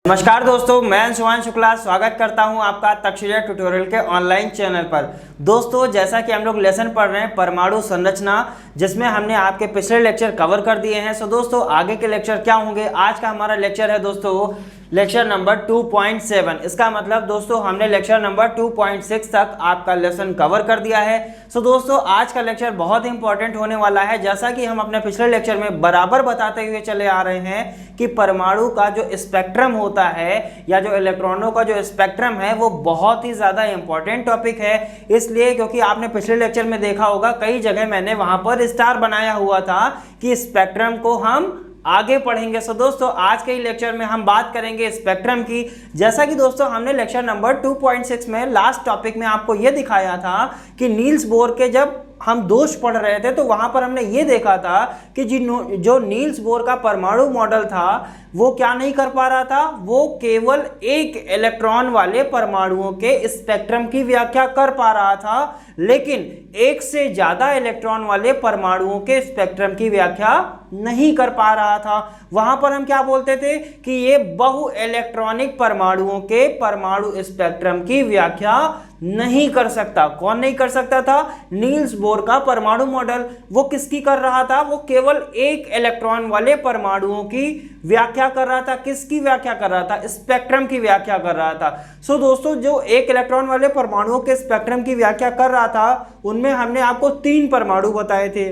नमस्कार दोस्तों, मैं सुभान शुक्ला स्वागत करता हूं आपका तक्षशिला ट्यूटोरियल के ऑनलाइन चैनल पर। दोस्तों, जैसा कि हम लोग लेसन पढ़ रहे हैं परमाणु संरचना, जिसमें हमने आपके पिछले लेक्चर कवर कर दिए हैं। सो दोस्तों, आगे के लेक्चर क्या होंगे? आज का हमारा लेक्चर है दोस्तों लेक्चर नंबर 2.7। इसका मतलब दोस्तों हमने लेक्चर नंबर 2.6 तक आपका लेसन कवर कर दिया है। सो दोस्तों, आज का लेक्चर बहुत इंपॉर्टेंट होने वाला है। जैसा कि हम अपने पिछले लेक्चर में बराबर बताते हुए चले आ रहे हैं कि परमाणु का जो स्पेक्ट्रम होता है या जो इलेक्ट्रॉनों का जो स्पेक्ट्रम है वो बहुत ही ज़्यादा इंपॉर्टेंट टॉपिक है। इसलिए क्योंकि आपने पिछले लेक्चर में देखा होगा कई जगह मैंने वहाँ पर स्टार बनाया हुआ था कि स्पेक्ट्रम को हम आगे पढ़ेंगे। सो दोस्तों, आज के लेक्चर में हम बात करेंगे स्पेक्ट्रम की। जैसा कि दोस्तों हमने लेक्चर नंबर 2.6 में लास्ट टॉपिक में आपको यह दिखाया था कि नील्स बोर के जब हम दोष पढ़ रहे थे तो वहां पर हमने ये देखा था कि जो नील्स बोर का परमाणु मॉडल था वो क्या नहीं कर पा रहा था, वो केवल एक इलेक्ट्रॉन वाले परमाणुओं के स्पेक्ट्रम की व्याख्या कर पा रहा था, लेकिन एक से ज्यादा इलेक्ट्रॉन वाले परमाणुओं के स्पेक्ट्रम की व्याख्या नहीं कर पा रहा था। वहां पर हम क्या बोलते थे कि ये बहु इलेक्ट्रॉनिक परमाणुओं के परमाणु स्पेक्ट्रम की व्याख्या नहीं कर सकता। कौन नहीं कर सकता था? नील्स बोर का परमाणु मॉडल। वो किसकी कर रहा था? वो केवल एक इलेक्ट्रॉन वाले परमाणुओं की व्याख्या कर रहा था। किसकी व्याख्या कर रहा था? स्पेक्ट्रम की व्याख्या कर रहा था। सो दोस्तों, जो एक इलेक्ट्रॉन वाले परमाणुओं के स्पेक्ट्रम की व्याख्या कर रहा था उनमें हमने आपको 3 परमाणु बताए थे।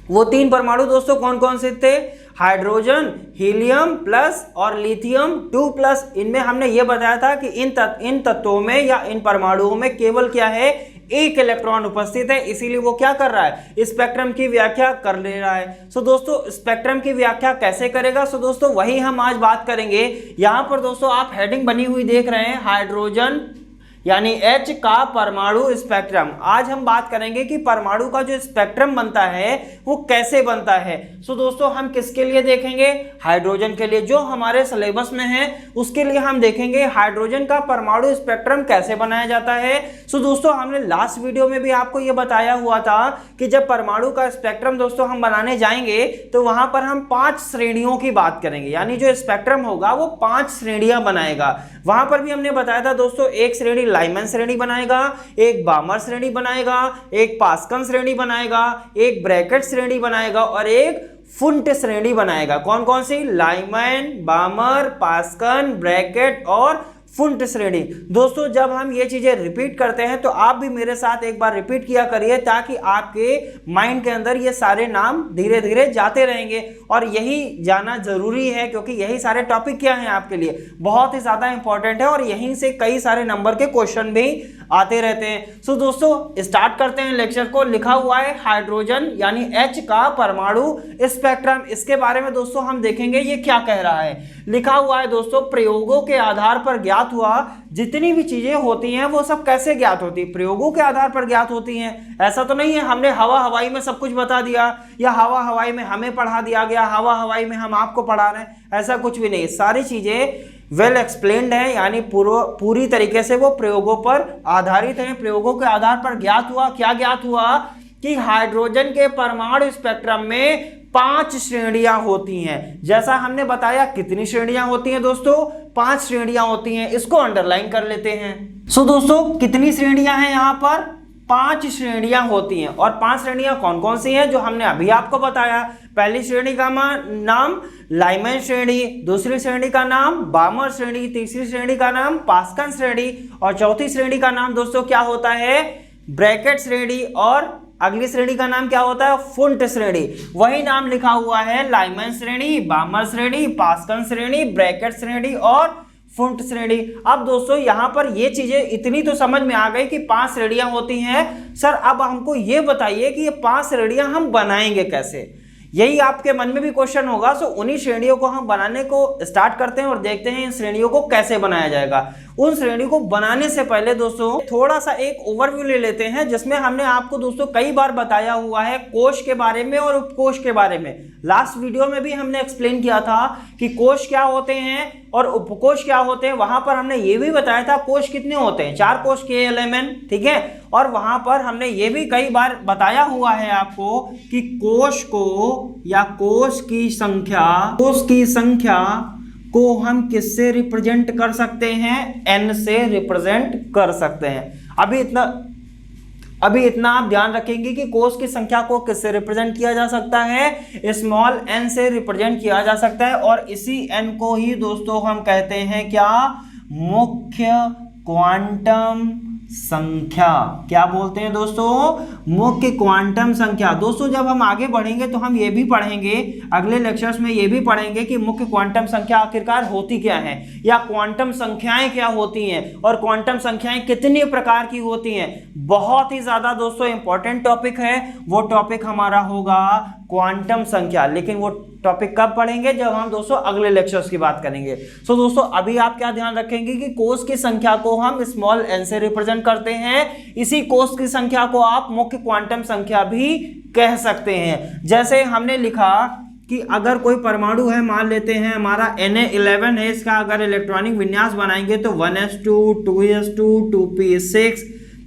वो 3 परमाणु दोस्तों कौन कौन से थे? हाइड्रोजन, हीलियम प्लस और लिथियम 2+। इनमें हमने ये बताया था कि इन तत्वों में या इन परमाणुओं में केवल क्या है? एक इलेक्ट्रॉन उपस्थित है, इसीलिए वो क्या कर रहा है? स्पेक्ट्रम की व्याख्या कर ले रहा है। सो दोस्तों, स्पेक्ट्रम की व्याख्या कैसे करेगा? सो दोस्तों वही हम आज बात करेंगे। यहां पर दोस्तों आप हेडिंग बनी हुई देख रहे हैं, हाइड्रोजन यानी H का परमाणु स्पेक्ट्रम। आज हम बात करेंगे कि परमाणु का जो स्पेक्ट्रम बनता है वो कैसे बनता है। सो दोस्तों, हम किसके लिए देखेंगे? हाइड्रोजन के लिए, जो हमारे सिलेबस में है उसके लिए हम देखेंगे हाइड्रोजन का परमाणु स्पेक्ट्रम कैसे बनाया जाता है। सो दोस्तों, हमने लास्ट वीडियो में भी आपको ये बताया हुआ था कि जब परमाणु का स्पेक्ट्रम दोस्तों हम बनाने जाएंगे तो वहां पर हम 5 श्रेणियों की बात करेंगे, यानी जो स्पेक्ट्रम होगा वो 5 श्रेणियां बनाएगा। वहां पर भी हमने बताया था दोस्तों, एक श्रेणी लाइमन श्रेणी बनाएगा, एक बामर श्रेणी बनाएगा, एक पास्कन श्रेणी बनाएगा, एक ब्रैकेट श्रेणी बनाएगा और एक फुंट श्रेणी बनाएगा। कौन कौन सी? लाइमन, बामर, पास्कन, ब्रैकेट और फुंट श्रेणी। दोस्तों, जब हम ये चीजें रिपीट करते हैं तो आप भी मेरे साथ एक बार रिपीट किया करिए, ताकि आपके माइंड के अंदर ये सारे नाम धीरे धीरे जाते रहेंगे। और यही जाना जरूरी है क्योंकि यही सारे टॉपिक क्या हैं आपके लिए बहुत ही ज्यादा इंपॉर्टेंट है और यहीं से कई सारे नंबर के क्वेश्चन भी आते रहते हैं। सो दोस्तों, स्टार्ट करते हैं लेक्चर को। लिखा हुआ है हाइड्रोजन यानी H का परमाणु स्पेक्ट्रम। इसके बारे में दोस्तों हम देखेंगे ये क्या कह रहा है। लिखा हुआ है दोस्तों, प्रयोगों के आधार पर ज्ञात हुआ जितनी भी चीजें होती हैं वो सब कैसे ज्ञात होती है? प्रयोगों के आधार पर ज्ञात होती हैं। ऐसा तो नहीं है हमने हवा हवाई में सब कुछ बता दिया या हवा हवाई में हमें पढ़ा दिया गया, हवा हवाई में हम आपको पढ़ा रहे हैं, ऐसा कुछ भी नहीं। सारी चीजें वेल एक्सप्लेन्ड है, यानी पूरी तरीके से वो प्रयोगों पर आधारित है। प्रयोगों के आधार पर ज्ञात हुआ, क्या ज्ञात हुआ कि हाइड्रोजन के परमाणु स्पेक्ट्रम में 5 श्रेणियां होती हैं। जैसा हमने बताया, कितनी श्रेणियां होती हैं दोस्तों? 5 श्रेणियां होती हैं। इसको अंडरलाइन कर लेते हैं। सो दोस्तों, कितनी श्रेणियां हैं यहाँ पर? 5 श्रेणियां होती हैं। और 5 श्रेणियां कौन कौन सी हैं जो हमने अभी आपको बताया? पहली श्रेणी का नाम लाइमन श्रेणी, दूसरी श्रेणी का नाम बामर श्रेणी, तीसरी श्रेणी का नाम पास्कन श्रेणी और चौथी श्रेणी का नाम दोस्तों क्या होता है? ब्रैकेट श्रेणी। और अगली श्रेणी का नाम क्या होता है? फुंट श्रेणी। वही नाम लिखा हुआ है, लाइमन श्रेणी, बामर श्रेणी, पास्कन श्रेणी, ब्रैकेट श्रेणी और फुंट श्रेणी। अब दोस्तों यहाँ पर ये चीजें इतनी तो समझ में आ गई कि 5 श्रेणियां होती हैं। सर, अब हमको ये बताइए कि ये 5 श्रेणियां हम बनाएंगे कैसे? यही आपके मन में भी क्वेश्चन होगा। सो उन्हीं श्रेणियों को हम बनाने को स्टार्ट करते हैं और देखते हैं इन श्रेणियों को कैसे बनाया जाएगा। उन श्रेणी को बनाने से पहले दोस्तों थोड़ा सा एक ओवरव्यू ले लेते हैं, जिसमें हमने आपको दोस्तों कई बार बताया हुआ है कोश के बारे में और उपकोश के बारे में। लास्ट वीडियो में भी हमने एक्सप्लेन किया था कि कोश क्या होते हैं और उपकोश क्या होते हैं। वहां पर हमने ये भी बताया था कोश कितने होते हैं, 4 कोश के एलिमेंट, ठीक है। और वहां पर हमने ये भी कई बार बताया हुआ है आपको कि कोश को या कोश की संख्या को हम किससे रिप्रेजेंट कर सकते हैं? n से रिप्रेजेंट कर सकते हैं। अभी इतना आप ध्यान रखेंगे कि कोष की संख्या को किससे रिप्रेजेंट किया जा सकता है? स्मॉल n से रिप्रेजेंट किया जा सकता है, और इसी n को ही दोस्तों हम कहते हैं क्या? मुख्य क्वांटम संख्या। क्या बोलते हैं दोस्तों? मुख्य क्वांटम संख्या। दोस्तों जब हम आगे बढ़ेंगे तो हम ये भी पढ़ेंगे, अगले लेक्चर्स में ये भी पढ़ेंगे कि मुख्य क्वांटम संख्या आखिरकार होती क्या है, या क्वांटम संख्याएं क्या होती हैं, और क्वांटम संख्याएं कितनी प्रकार की होती हैं। बहुत ही ज्यादा दोस्तों इंपॉर्टेंट टॉपिक है। वो टॉपिक हमारा होगा क्वांटम संख्या, लेकिन वो टॉपिक कब पढ़ेंगे? जब हम दोस्तों अगले लेक्चर्स की बात करेंगे। सो दोस्तों अभी आप क्या ध्यान रखेंगे कि कोष की संख्या को हम स्मॉल n से रिप्रेजेंट करते हैं। इसी कोष की संख्या को आप मुख्य क्वांटम संख्या भी कह सकते हैं। जैसे हमने लिखा कि अगर कोई परमाणु है, मान लेते हैं हमारा Na11 है, इसका अगर इलेक्ट्रॉनिक विन्यास बनाएंगे तो 1s2 2s2 2p6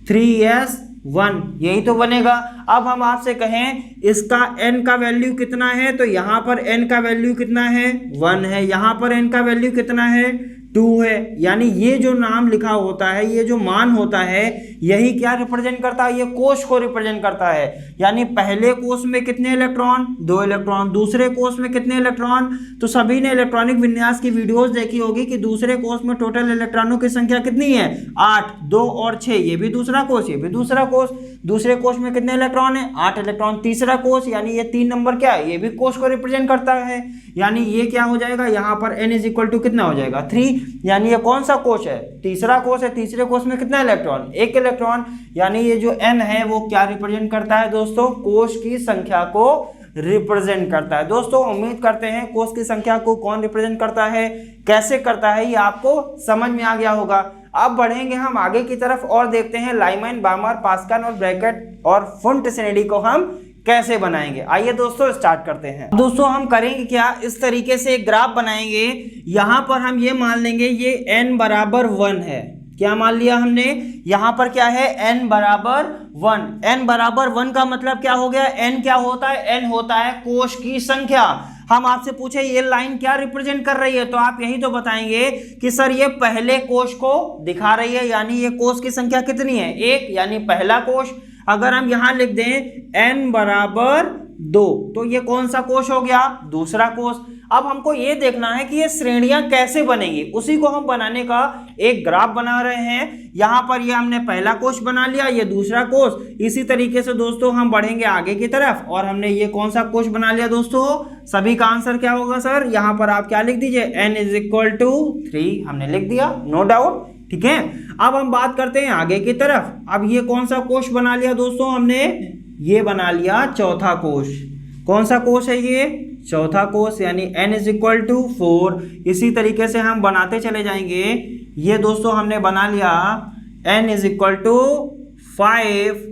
3s1 यही तो बनेगा। अब हम आपसे कहें इसका n का वैल्यू कितना है, तो यहां पर n का वैल्यू कितना है? 1 है। यहां पर n का वैल्यू कितना है? 2 है। यानी ये जो नाम लिखा होता है, ये जो मान होता है, यही क्या रिप्रेजेंट करता है? ये कोष को रिप्रेजेंट करता है। यानी पहले कोष में कितने इलेक्ट्रॉन? 2 इलेक्ट्रॉन। दूसरे कोष में कितने इलेक्ट्रॉन? तो सभी ने इलेक्ट्रॉनिक विन्यास की वीडियोस देखी होगी कि दूसरे कोष में टोटल इलेक्ट्रॉनों की संख्या कितनी है? 8। 2 और 6, ये भी दूसरा कोष, ये भी दूसरा कोष। दूसरे कोष में कितने इलेक्ट्रॉन है? 8 इलेक्ट्रॉन। तीसरा कोष यानी ये 3 नंबर क्या है? ये भी कोष को रिप्रेजेंट करता है। यानी ये क्या हो जाएगा? यहाँ पर n इज इक्वल टू कितना हो जाएगा? 3। यानी ये कौन सा कोष है? तीसरा कोष है। तीसरे कोष में कितना इलेक्ट्रॉन? 1 इलेक्ट्रॉन। यानी ये जो n है वो क्या रिप्रेजेंट करता है दोस्तों? कोष की संख्या को रिप्रेजेंट करता है। दोस्तों उम्मीद करते हैं कोष की संख्या को कौन रिप्रेजेंट करता है, कैसे करता है, ये आपको समझ में आ गया होगा। अब बढ़ेंगे हम आगे की तरफ और देखते हैं लाइमैन, बामर, पास्कल और ब्रैकेट और फुंट श्रेणी को हम कैसे बनाएंगे। आइए दोस्तों स्टार्ट करते हैं। दोस्तों हम करेंगे क्या, इस तरीके से एक ग्राफ बनाएंगे। यहां पर हम ये मान लेंगे ये n बराबर 1 है। क्या मान लिया हमने? यहां पर क्या है? n बराबर 1। n बराबर 1 का मतलब क्या हो गया? n क्या होता है? n होता है कोष की संख्या। हम आपसे पूछे ये लाइन क्या रिप्रेजेंट कर रही है, तो आप यही तो बताएंगे कि सर ये पहले कोष को दिखा रही है। यानी ये कोष की संख्या कितनी है? 1, यानी पहला कोष। अगर हम यहां लिख दें n बराबर 2, तो ये कौन सा कोष हो गया? दूसरा कोष। अब हमको ये देखना है कि ये श्रेणियां कैसे बनेंगी, उसी को हम बनाने का एक ग्राफ बना रहे हैं। यहां पर ये हमने पहला कोष बना लिया, ये दूसरा कोष। इसी तरीके से दोस्तों हम बढ़ेंगे आगे की तरफ, और हमने ये कौन सा कोष बना लिया दोस्तों? सभी का आंसर क्या होगा सर? यहां पर आप क्या लिख दीजिए? n इज इक्वल टू 3 हमने लिख दिया, नो डाउट। ठीक है, अब हम बात करते हैं आगे की तरफ। अब ये कौन सा कोष बना लिया दोस्तों हमने? ये बना लिया चौथा कोष। कौन सा कोष है ये? चौथा कोष। यानी n इज इक्वल टू 4। इसी तरीके से हम बनाते चले जाएंगे। ये दोस्तों हमने बना लिया n इज इक्वल टू 5।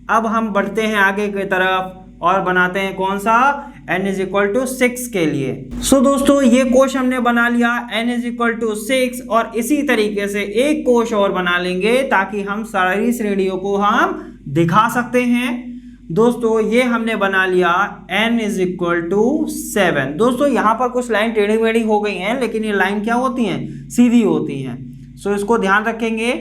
अब हम बढ़ते हैं आगे की तरफ और बनाते हैं कौन सा? n इज इक्वल टू 6 के लिए। सो दोस्तों ये कोष हमने बना लिया n इज इक्वल टू 6, और इसी तरीके से एक कोष और बना लेंगे ताकि हम सारी श्रेणियों को हम दिखा सकते हैं। दोस्तों ये हमने बना लिया n इज इक्वल टू 7। दोस्तों यहाँ पर कुछ लाइन टेढ़ी मेढ़ी हो गई हैं, लेकिन ये लाइन क्या होती हैं? सीधी होती हैं। सो इसको ध्यान रखेंगे।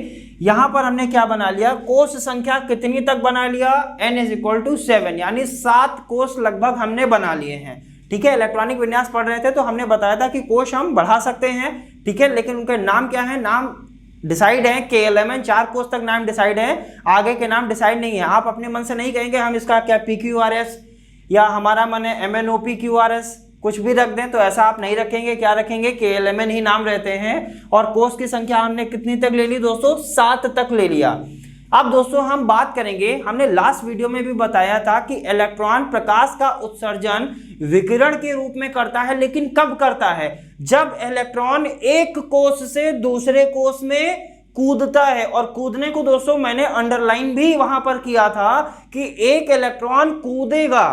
यहां पर हमने क्या बना लिया? कोष संख्या कितनी तक बना लिया? n इज इक्वल टू 7, यानी 7 कोष लगभग हमने बना लिए हैं। ठीक है, इलेक्ट्रॉनिक विन्यास पढ़ रहे थे तो हमने बताया था कि कोष हम बढ़ा सकते हैं। ठीक है, लेकिन उनके नाम क्या है? नाम डिसाइड है। KLMN 4 कोष तक नाम डिसाइड है, आगे के नाम डिसाइड नहीं है। आप अपने मन से नहीं कहेंगे हम इसका क्या PQRS या हमारा मन है MNOPQRS कुछ भी रख दें, तो ऐसा आप नहीं रखेंगे। क्या रखेंगे? KLMN ही नाम रहते हैं। और कोष की संख्या हमने कितनी तक ले ली दोस्तों? 7 तक ले लिया। अब दोस्तों हम बात करेंगे, हमने लास्ट वीडियो में भी बताया था कि इलेक्ट्रॉन प्रकाश का उत्सर्जन विकिरण के रूप में करता है, लेकिन कब करता है? जब इलेक्ट्रॉन एक कोष से दूसरे कोष में कूदता है। और कूदने को दोस्तों मैंने अंडरलाइन भी वहां पर किया था कि एक इलेक्ट्रॉन कूदेगा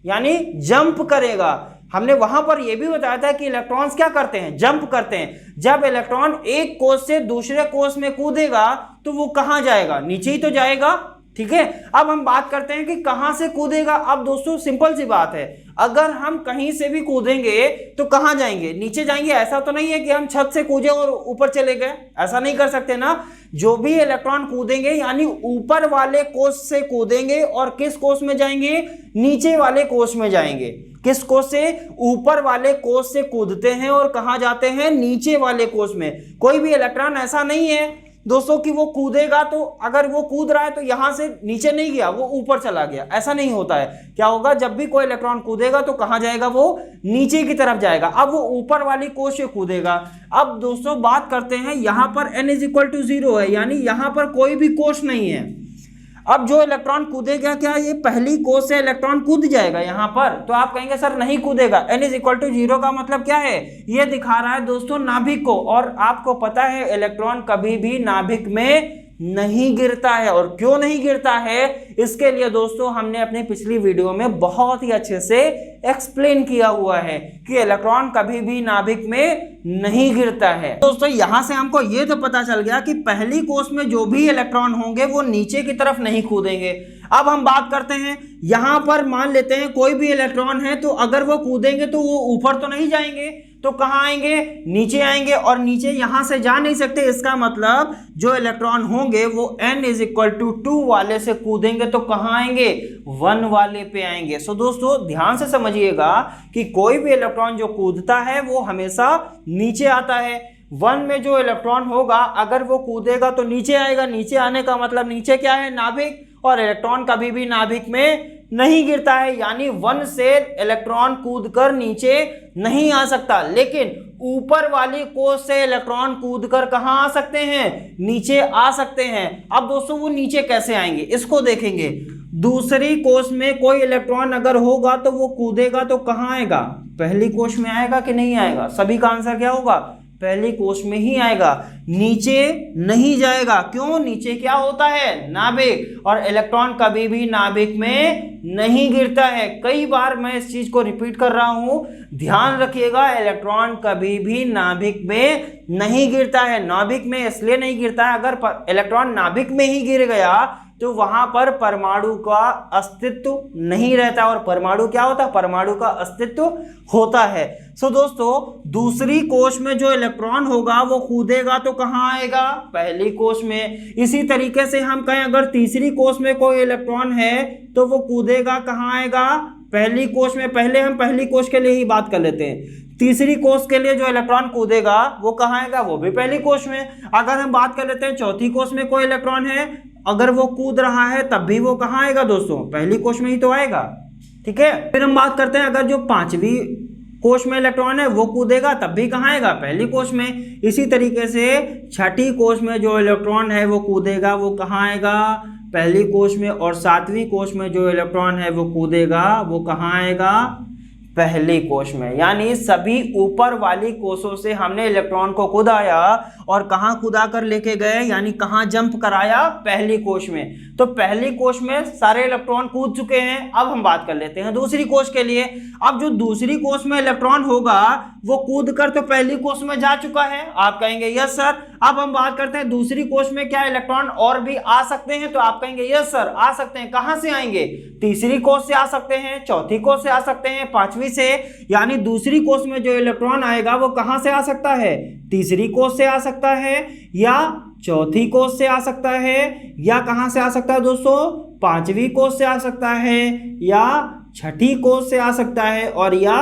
यानी जंप करेगा। हमने वहां पर यह भी बताया था कि इलेक्ट्रॉन्स क्या करते हैं? जंप करते हैं। जब इलेक्ट्रॉन एक कोष से दूसरे कोष में कूदेगा तो वो कहां जाएगा? नीचे ही तो जाएगा। ठीक है। अब हम बात करते हैं कि कहां से कूदेगा। अब दोस्तों सिंपल सी बात है, अगर हम कहीं से भी कूदेंगे तो कहां जाएंगे, नीचे जाएंगे। ऐसा तो नहीं है कि हम छत से कूदे और ऊपर चले गए, ऐसा नहीं कर सकते ना। जो भी इलेक्ट्रॉन कूदेंगे यानी ऊपर वाले कोश से कूदेंगे और किस कोश में जाएंगे, नीचे वाले कोश में जाएंगे। किस कोश से, ऊपर वाले कोश से कूदते हैं और कहां जाते हैं, नीचे वाले कोश में। कोई भी इलेक्ट्रॉन ऐसा नहीं है दोस्तों कि वो कूदेगा तो अगर वो कूद रहा है तो यहां से नीचे नहीं गया, वो ऊपर चला गया, ऐसा नहीं होता है। क्या होगा, जब भी कोई इलेक्ट्रॉन कूदेगा तो कहां जाएगा, वो नीचे की तरफ जाएगा। अब वो ऊपर वाली कोश से कूदेगा। अब दोस्तों बात करते हैं, यहां पर n = 0 है, यानी यहां पर कोई भी कोश नहीं है। अब जो इलेक्ट्रॉन कूदेगा, क्या ये पहली कोश से इलेक्ट्रॉन कूद जाएगा यहां पर, तो आप कहेंगे सर नहीं कूदेगा। n = 0 का मतलब क्या है, ये दिखा रहा है दोस्तों नाभिक को। और आपको पता है इलेक्ट्रॉन कभी भी नाभिक में नहीं गिरता है। और क्यों नहीं गिरता है, इसके लिए दोस्तों हमने अपनी पिछली वीडियो में बहुत ही अच्छे से एक्सप्लेन किया हुआ है कि इलेक्ट्रॉन कभी भी नाभिक में नहीं गिरता है। दोस्तों यहां से हमको ये तो पता चल गया कि पहली कोश में जो भी इलेक्ट्रॉन होंगे वो नीचे की तरफ नहीं कूदेंगे। अब हम बात करते हैं, यहां पर मान लेते हैं कोई भी इलेक्ट्रॉन है, तो अगर वो कूदेंगे तो वो ऊपर तो नहीं जाएंगे, तो कहां आएंगे, नीचे आएंगे। और नीचे यहां से जा नहीं सकते, इसका मतलब जो इलेक्ट्रॉन होंगे वो n = 2 वाले से कूदेंगे तो कहां आएंगे, 1 वाले पे आएंगे। सो दोस्तों ध्यान से समझिएगा कि कोई भी इलेक्ट्रॉन जो कूदता है वो हमेशा नीचे आता है। 1 में जो इलेक्ट्रॉन होगा अगर वो कूदेगा तो नीचे आएगा। नीचे आने का मतलब नीचे क्या है, नाभिक। और इलेक्ट्रॉन कभी भी नाभिक में नहीं गिरता है, यानी 1 से इलेक्ट्रॉन कूदकर नीचे नहीं आ सकता। लेकिन ऊपर वाली कोश से इलेक्ट्रॉन कूदकर कहां आ सकते हैं, नीचे आ सकते हैं। अब दोस्तों वो नीचे कैसे आएंगे इसको देखेंगे। दूसरी कोश में कोई इलेक्ट्रॉन अगर होगा तो वो कूदेगा तो कहां आएगा, पहली कोश में आएगा कि नहीं आएगा। सभी का आंसर क्या होगा, पहली कोश में ही आएगा, नीचे नहीं जाएगा। क्यों, नीचे क्या होता है, नाभिक। और इलेक्ट्रॉन कभी भी नाभिक में नहीं गिरता है। कई बार मैं इस चीज को रिपीट कर रहा हूं, ध्यान रखिएगा, इलेक्ट्रॉन कभी भी नाभिक में नहीं गिरता है। नाभिक में इसलिए नहीं गिरता है, अगर इलेक्ट्रॉन नाभिक में ही गिर गया तो वहां पर परमाणु का अस्तित्व नहीं रहता। और परमाणु क्या होता है, परमाणु का अस्तित्व होता है। सो दोस्तों दूसरी कोश में जो इलेक्ट्रॉन होगा वो कूदेगा तो कहां आएगा, पहली कोश में। इसी तरीके से हम कहें अगर तीसरी कोश में कोई इलेक्ट्रॉन है तो वो कूदेगा कहां आएगा, पहली कोश में। पहले हम पहली कोश के लिए ही बात कर लेते हैं। तीसरी कोश के लिए जो इलेक्ट्रॉन कूदेगा वो कहां आएगा, वो भी पहली कोश में। अगर हम बात कर लेते हैं चौथी कोश में कोई इलेक्ट्रॉन है, अगर वो कूद रहा है तब भी वो कहां आएगा दोस्तों, पहली कोश में ही तो आएगा। ठीक है, फिर हम बात करते हैं अगर जो पांचवी कोश में इलेक्ट्रॉन है वो कूदेगा तब भी कहां आएगा, पहली कोश में। इसी तरीके से छठी कोश में जो इलेक्ट्रॉन है वो कूदेगा वो कहां आएगा, पहली कोश में। और सातवीं कोश में जो इलेक्ट्रॉन है वो कूदेगा वो कहां आएगा, पहली कोश में। यानी सभी ऊपर वाली कोशों से हमने इलेक्ट्रॉन को कूदाया और कहां कूदा कर लेके गए, यानी कहां जंप कराया, पहली कोश में। तो पहली कोश में सारे इलेक्ट्रॉन कूद चुके हैं। अब हम बात कर लेते हैं दूसरी कोश के लिए। अब जो दूसरी कोश में इलेक्ट्रॉन होगा वो कूद कर तो पहली कोश में जा चुका है, आप कहेंगे यस सर। अब हम बात करते हैं दूसरी कोश में क्या इलेक्ट्रॉन और भी आ सकते हैं, तो आप कहेंगे यस सर आ सकते हैं। कहां से आएंगे, तीसरी कोश से आ सकते हैं, चौथी कोश से आ सकते हैं, पांचवी से। यानी दूसरी कोश में जो इलेक्ट्रॉन आएगा वो कहां से आ सकता है, तीसरी कोश से आ सकता है, या चौथी कोश से आ सकता है, या कहां से आ सकता है दोस्तों, पांचवी कोश से आ सकता है, या छठी कोश से आ सकता है, और या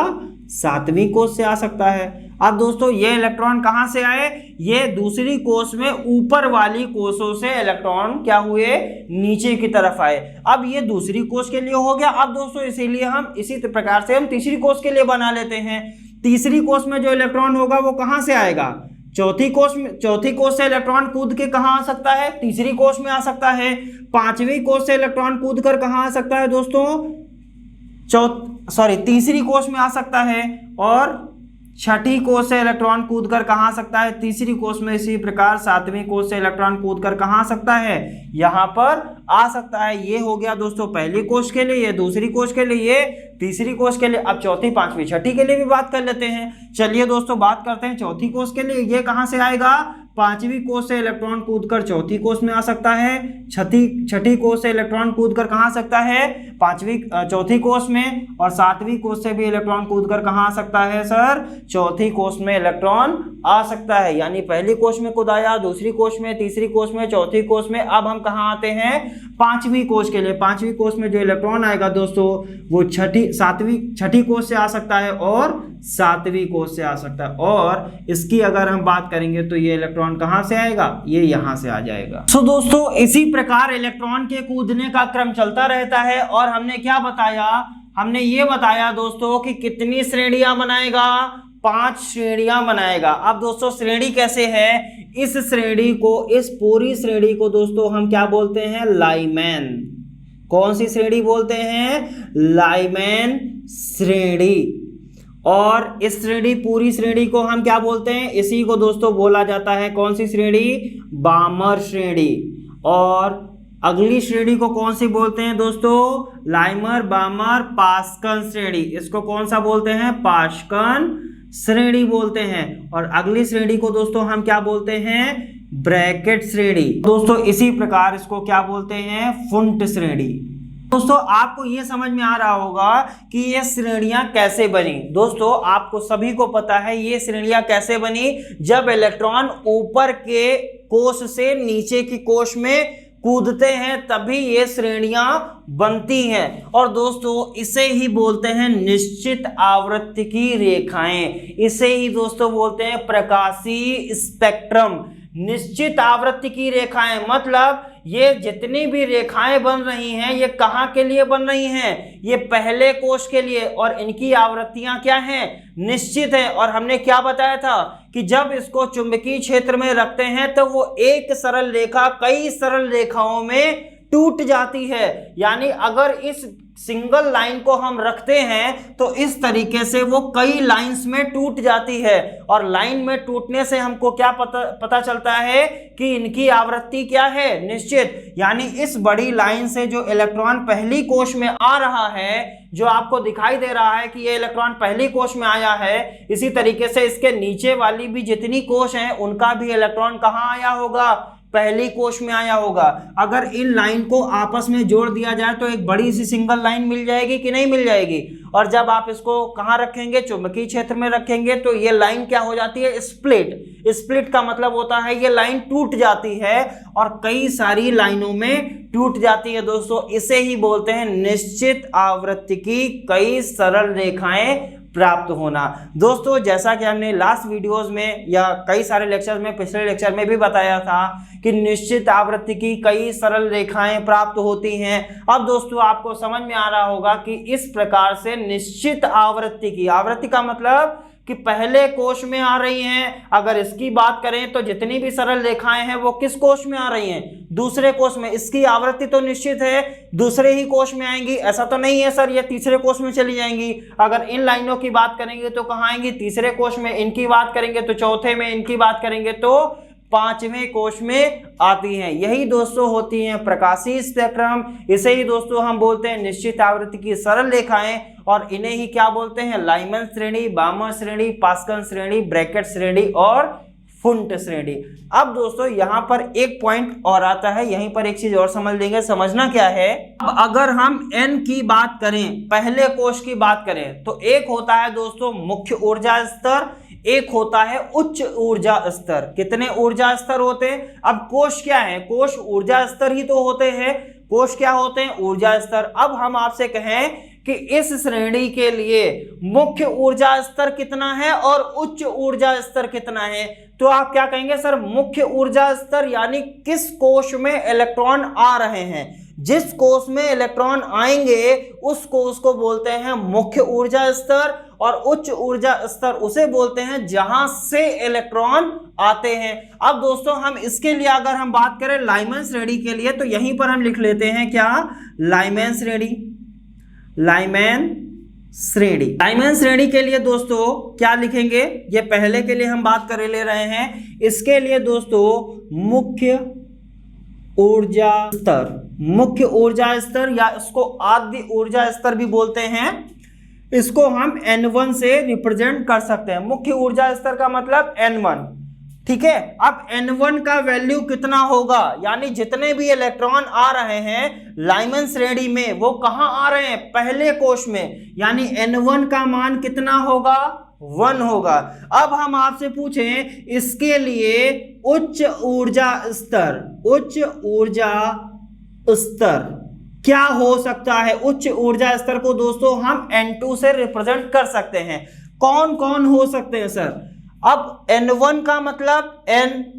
सातवीं कोश से आ सकता है। अब दोस्तों ये इलेक्ट्रॉन कहां से आए, ये दूसरी कोश में ऊपर वाली कोशों से इलेक्ट्रॉन क्या हुए, नीचे की तरफ आए। अब ये दूसरी कोश के लिए हो गया। अब दोस्तों इसीलिए हम इसी प्रकार से हम तीसरी कोश के लिए बना लेते हैं। तीसरी कोश में जो इलेक्ट्रॉन होगा वो कहां से आएगा, चौथी कोश में। चौथी कोश से इलेक्ट्रॉन कूद के कहां आ सकता है, तीसरी कोश में आ सकता है। पांचवी कोश से इलेक्ट्रॉन कूद कर कहां आ सकता है दोस्तों, तीसरी कोश में आ सकता है। और छठी कोश से इलेक्ट्रॉन कूदकर कहां आ सकता है, तीसरी कोश में। इसी प्रकार सातवीं कोश से इलेक्ट्रॉन कूदकर कहां आ सकता है, यहां पर आ सकता है। ये हो गया दोस्तों पहली कोश के लिए, ये दूसरी कोश के लिए, ये तीसरी कोश के लिए। अब चौथी पांचवी छठी के लिए भी बात कर लेते हैं। चलिए दोस्तों बात करते हैं चौथी कोश के लिए। ये कहां से आएगा, पांचवी कोष से इलेक्ट्रॉन कूदकर चौथी कोष में आ सकता है, छठी कोष से इलेक्ट्रॉन कूदकर कहाँ आ सकता है, चौथी कोष में, और सातवीं कोष से भी इलेक्ट्रॉन कूदकर कहाँ आ सकता है सर, चौथी कोष में इलेक्ट्रॉन आ सकता है। यानी पहली कोष में कूदाया, दूसरी कोष में, तीसरी कोष में, चौथी कोष में, अब हम कहाँ आते हैं, पांचवी कोष के लिए। पांचवी कोष में जो इलेक्ट्रॉन आएगा दोस्तों वो छठी कोष से आ सकता है और सातवीं कोष से आ सकता है। और इसकी अगर हम बात करेंगे तो ये इलेक्ट्रॉन कहां से आएगा, ये यहां से आ जाएगा। सो दोस्तों इसी प्रकार इलेक्ट्रॉन के कूदने का क्रम चलता रहता है। और हमने क्या बताया, हमने ये बताया दोस्तों कि कितनी श्रेणियां बनाएगा, 5 श्रेणियां बनाएगा। अब दोस्तों श्रेणी कैसे है, इस श्रेणी को, इस पूरी श्रेणी को दोस्तों हम क्या बोलते हैं, लाइमैन। कौन सी श्रेणी बोलते हैं, लाइमैन श्रेणी। और इस श्रेणी, पूरी श्रेणी को हम क्या बोलते हैं, इसी को दोस्तों बोला जाता है कौन सी श्रेणी, बामर श्रेणी। और अगली श्रेणी को कौन सी बोलते हैं दोस्तों, लाइमर, बामर, पास्कन श्रेणी। इसको कौन सा बोलते हैं, पास्कन श्रेणी बोलते हैं। और अगली श्रेणी को दोस्तों हम क्या बोलते हैं, ब्रैकेट श्रेणी। दोस्तों इसी प्रकार इसको क्या बोलते हैं, फुंट श्रेणी। दोस्तों आपको ये समझ में आ रहा होगा कि ये श्रेणियां कैसे बनी। दोस्तों आपको सभी को पता है ये श्रेणियां कैसे बनी, जब इलेक्ट्रॉन ऊपर के कोष से नीचे की कोष में कूदते हैं तभी ये श्रेणियां बनती हैं। और दोस्तों इसे ही बोलते हैं निश्चित आवृत्ति की रेखाएं, इसे ही दोस्तों बोलते हैं प्रकाशीय स्पेक्ट्रम। निश्चित आवृत्ति की रेखाएं मतलब ये जितनी भी रेखाएं बन रही हैं ये कहाँ के लिए बन रही हैं, ये पहले कोष के लिए। और इनकी आवृत्तियां क्या हैं, निश्चित है। और हमने क्या बताया था कि जब इसको चुंबकीय क्षेत्र में रखते हैं तो वो एक सरल रेखा कई सरल रेखाओं में टूट जाती है। यानी अगर इस सिंगल लाइन को हम रखते हैं तो इस तरीके से वो कई लाइंस में टूट जाती है। और लाइन में टूटने से हमको क्या पता चलता है कि इनकी आवृत्ति क्या है, निश्चित। यानी इस बड़ी लाइन से जो इलेक्ट्रॉन पहली कोष में आ रहा है, जो आपको दिखाई दे रहा है कि ये इलेक्ट्रॉन पहली कोष में आया है, इसी तरीके से इसके नीचे वाली भी जितनी कोष हैं उनका भी इलेक्ट्रॉन कहाँ आया होगा, पहली कोष में आया होगा। अगर इन लाइन को आपस में जोड़ दिया जाए तो एक बड़ी सी सिंगल लाइन मिल जाएगी कि नहीं मिल जाएगी। और जब आप इसको कहाँ रखेंगे, चुंबकीय क्षेत्र में रखेंगे तो ये लाइन क्या हो जाती है, स्प्लिट। स्प्लिट का मतलब होता है ये लाइन टूट जाती है और कई सारी लाइनों में टूट जाती है। दोस्तों इसे ही बोलते हैं निश्चित आवृत्ति की कई सरल रेखाएं प्राप्त होना। दोस्तों जैसा कि हमने लास्ट वीडियोस में या कई सारे लेक्चर में, पिछले लेक्चर में भी बताया था कि निश्चित आवृत्ति की कई सरल रेखाएं प्राप्त होती हैं। अब दोस्तों आपको समझ में आ रहा होगा कि इस प्रकार से निश्चित आवृत्ति की, आवृत्ति का मतलब कि पहले कोष में आ रही हैं। अगर इसकी बात करें तो जितनी भी सरल रेखाएं हैं वो किस कोष में आ रही हैं, दूसरे कोष में। इसकी आवृत्ति तो निश्चित है, दूसरे ही कोष में आएंगी। ऐसा तो नहीं है सर ये तीसरे कोष में चली जाएंगी। अगर इन लाइनों की बात करेंगे तो कहाँ आएंगी, तीसरे कोष में। इनकी बात करेंगे तो चौथे में, इनकी बात करेंगे तो पांचवें कोष में आती हैं। यही दोस्तों होती हैं प्रकाशीय स्पेक्ट्रम। इसे ही दोस्तों हम बोलते हैं निश्चित आवृत्ति की सरल रेखाएं। और इन्हें ही क्या बोलते हैं, लाइमन श्रेणी, बामर श्रेणी, पास्कन श्रेणी, ब्रैकेट श्रेणी और फुंट श्रेणी। अब दोस्तों यहाँ पर एक पॉइंट और आता है, यहीं पर एक चीज और समझ लेंगे। समझना क्या है, अब अगर हम n की बात करें, पहले कोष की बात करें, तो एक होता है दोस्तों मुख्य ऊर्जा स्तर, एक होता है उच्च ऊर्जा स्तर। कितने ऊर्जा स्तर होते हैं, अब कोष क्या है, कोष ऊर्जा स्तर ही तो होते हैं। कोष क्या होते हैं, ऊर्जा स्तर। अब हम आपसे कहें कि इस श्रेणी के लिए मुख्य ऊर्जा स्तर कितना है और उच्च ऊर्जा स्तर कितना है, तो आप क्या कहेंगे सर, मुख्य ऊर्जा स्तर यानी किस कोष में इलेक्ट्रॉन आ रहे हैं। जिस कोष में इलेक्ट्रॉन आएंगे उस कोष को बोलते हैं मुख्य ऊर्जा स्तर, और उच्च ऊर्जा स्तर उसे बोलते हैं जहां से इलेक्ट्रॉन आते हैं। अब दोस्तों हम इसके लिए अगर हम बात करें लाइमन श्रेणी के लिए, तो यहीं पर हम लिख लेते हैं क्या, लाइमन श्रेणी। लाइमन श्रेणी, लाइमन श्रेणी के लिए दोस्तों क्या लिखेंगे, ये पहले के लिए हम बात कर ले रहे हैं। इसके लिए दोस्तों मुख्य ऊर्जा स्तर, मुख्य ऊर्जा स्तर या इसको आद्य ऊर्जा स्तर भी बोलते हैं। इसको हम N1 से रिप्रेजेंट कर सकते हैं। मुख्य ऊर्जा स्तर का मतलब N1, ठीक है। अब N1 का वैल्यू कितना होगा, यानी जितने भी इलेक्ट्रॉन आ रहे हैं लाइमन श्रेणी में वो कहां आ रहे हैं, पहले कोश में, यानी N1 का मान कितना होगा, 1 होगा। अब हम आपसे पूछें इसके लिए उच्च ऊर्जा स्तर, उच्च ऊर्जा स्तर क्या हो सकता है। उच्च ऊर्जा स्तर को दोस्तों हम N2 से रिप्रेजेंट कर सकते हैं। कौन कौन हो सकते हैं सर, अब N1 का मतलब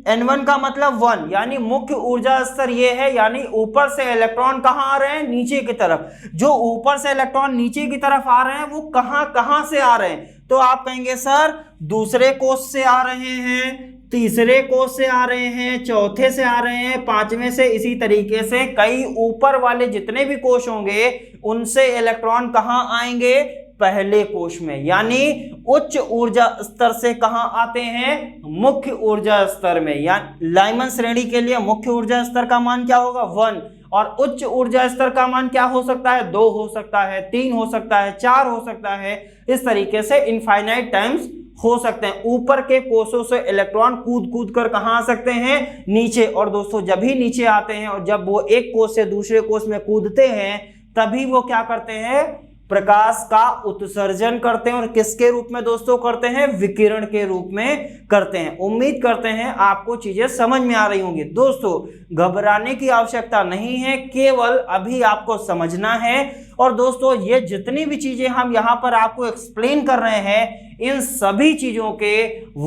N1 का मतलब 1, यानी मुख्य ऊर्जा स्तर ये है, यानी ऊपर से इलेक्ट्रॉन कहां आ रहे हैं, नीचे की तरफ। जो ऊपर से इलेक्ट्रॉन नीचे की तरफ आ रहे हैं वो कहां से आ रहे हैं, तो आप कहेंगे सर दूसरे कोश से आ रहे हैं, तीसरे कोश से आ रहे हैं, चौथे से आ रहे हैं, पांचवें से, इसी तरीके से कई ऊपर वाले जितने भी कोश होंगे उनसे इलेक्ट्रॉन कहां आएंगे, पहले कोश में। यानी उच्च ऊर्जा स्तर से कहां आते हैं, मुख्य ऊर्जा स्तर में। यानी लाइमन श्रेणी के लिए मुख्य ऊर्जा स्तर का मान क्या होगा, 1, और उच्च ऊर्जा स्तर का मान क्या हो सकता है, 2 हो सकता है, 3 हो सकता है, 4 हो सकता है। इस तरीके से इनफाइनाइट टाइम्स हो सकते हैं। ऊपर के कोशों से इलेक्ट्रॉन कूद कूद कर कहां आ सकते हैं, नीचे। और दोस्तों जब भी नीचे आते हैं और जब वो एक कोश से दूसरे कोश में कूदते हैं तभी वो क्या करते हैं, प्रकाश का उत्सर्जन करते हैं। और किसके रूप में दोस्तों करते हैं, विकिरण के रूप में करते हैं। उम्मीद करते हैं आपको चीजें समझ में आ रही होंगी। दोस्तों घबराने की आवश्यकता नहीं है, केवल अभी आपको समझना है। और दोस्तों ये जितनी भी चीजें हम यहाँ पर आपको एक्सप्लेन कर रहे हैं, इन सभी चीजों के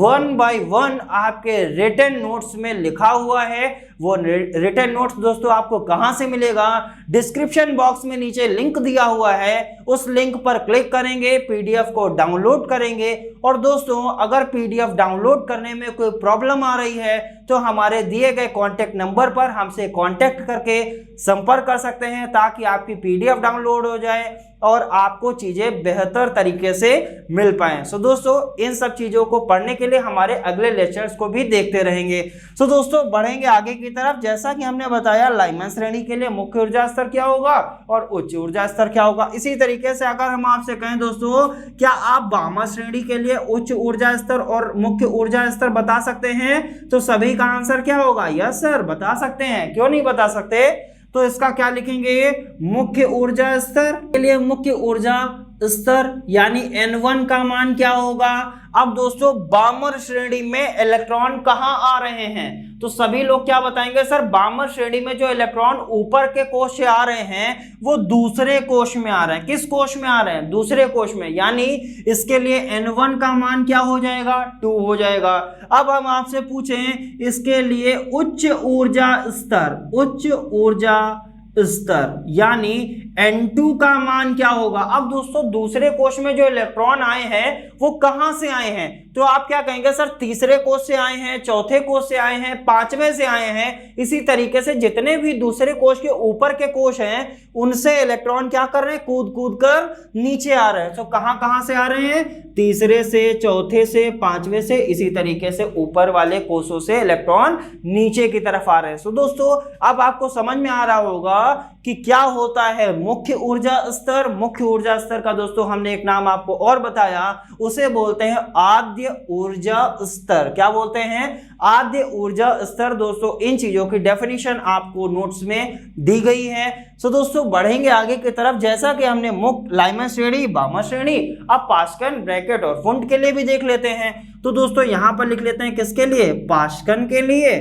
1 बाय 1 आपके रिटन नोट्स में लिखा हुआ है। वो रिटन नोट्स दोस्तों आपको कहां से मिलेगा, डिस्क्रिप्शन बॉक्स में नीचे लिंक दिया हुआ है, उस लिंक पर क्लिक करेंगे, पीडीएफ को डाउनलोड करेंगे। और दोस्तों अगर पीडीएफ डाउनलोड करने में कोई प्रॉब्लम आ रही है तो हमारे दिए गए कॉन्टैक्ट नंबर पर हमसे कॉन्टैक्ट करके संपर्क कर सकते हैं, ताकि आपकी पीडीएफ डाउनलोड हो जाए और आपको चीजें बेहतर तरीके से मिल पाएं। सो दोस्तों इन सब चीजों को पढ़ने के लिए हमारे अगले लेक्चर्स को भी देखते रहेंगे। सो दोस्तों बढ़ेंगे आगे की तरफ। जैसा कि हमने बताया लाइमन श्रेणी के लिए मुख्य ऊर्जा स्तर क्या होगा और उच्च ऊर्जा स्तर क्या होगा। इसी तरीके से अगर हम आपसे कहें दोस्तों, क्या आप बामर श्रेणी के लिए उच्च ऊर्जा स्तर और मुख्य ऊर्जा स्तर बता सकते हैं, तो सभी का आंसर क्या होगा, यस सर बता सकते हैं। क्यों नहीं बता सकते, तो इसका क्या लिखेंगे, मुख्य ऊर्जा स्तर के लिए मुख्य ऊर्जा स्तर यानी N1 का मान क्या होगा। अब दोस्तों बामर श्रेणी में इलेक्ट्रॉन कहां आ रहे हैं, तो सभी लोग क्या बताएंगे, सर बामर श्रेणी में जो इलेक्ट्रॉन ऊपर के कोश से आ रहे हैं वो दूसरे कोश में आ रहे हैं। किस कोश में आ रहे हैं, दूसरे कोश में। यानी इसके लिए N1 का मान क्या हो जाएगा, 2 हो जाएगा। अब हम आपसे पूछें इसके लिए उच्च ऊर्जा स्तर, उच्च ऊर्जा स्तर यानी N2 का मान क्या होगा। अब दोस्तों दूसरे कोश में जो इलेक्ट्रॉन आए हैं वो कहां से आए हैं, तो आप क्या कहेंगे, सर तीसरे कोश से आए हैं, चौथे कोश से आए हैं, पांचवें से आए हैं। इसी तरीके से जितने भी दूसरे कोश के ऊपर के कोश हैं उनसे इलेक्ट्रॉन क्या कर रहे हैं, कूद कूद कर नीचे आ रहे हैं। तो कहां कहां से आ रहे हैं, तीसरे से, चौथे से, पांचवें से, इसी तरीके से ऊपर वाले कोशों से इलेक्ट्रॉन नीचे की तरफ आ रहे हैं। तो दोस्तों अब आपको समझ में आ रहा होगा कि क्या होता है मुख्य ऊर्जा स्तर। मुख्य ऊर्जा स्तर का दोस्तों हमने एक नाम आपको और बताया, उसे बोलते हैं आद्य ऊर्जा स्तर। क्या बोलते हैं, आद्य ऊर्जा स्तर। दोस्तों इन चीजों की डेफिनेशन आपको नोट्स में दी गई है। सो दोस्तों बढ़ेंगे आगे की तरफ। जैसा कि हमने मुख्य, लाइमन श्रेणी, बामर श्रेणी, अब पास्कन, ब्रैकेट और वुंड के लिए भी देख लेते हैं। तो दोस्तों यहां पर लिख लेते हैं किसके लिए, पास्कन के लिए,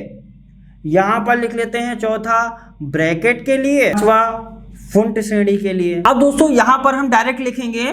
यहां पर लिख लेते हैं चौथा ब्रैकेट के लिए, अथवा वुंड श्रेणी के लिए। अब दोस्तों यहां पर हम डायरेक्ट लिखेंगे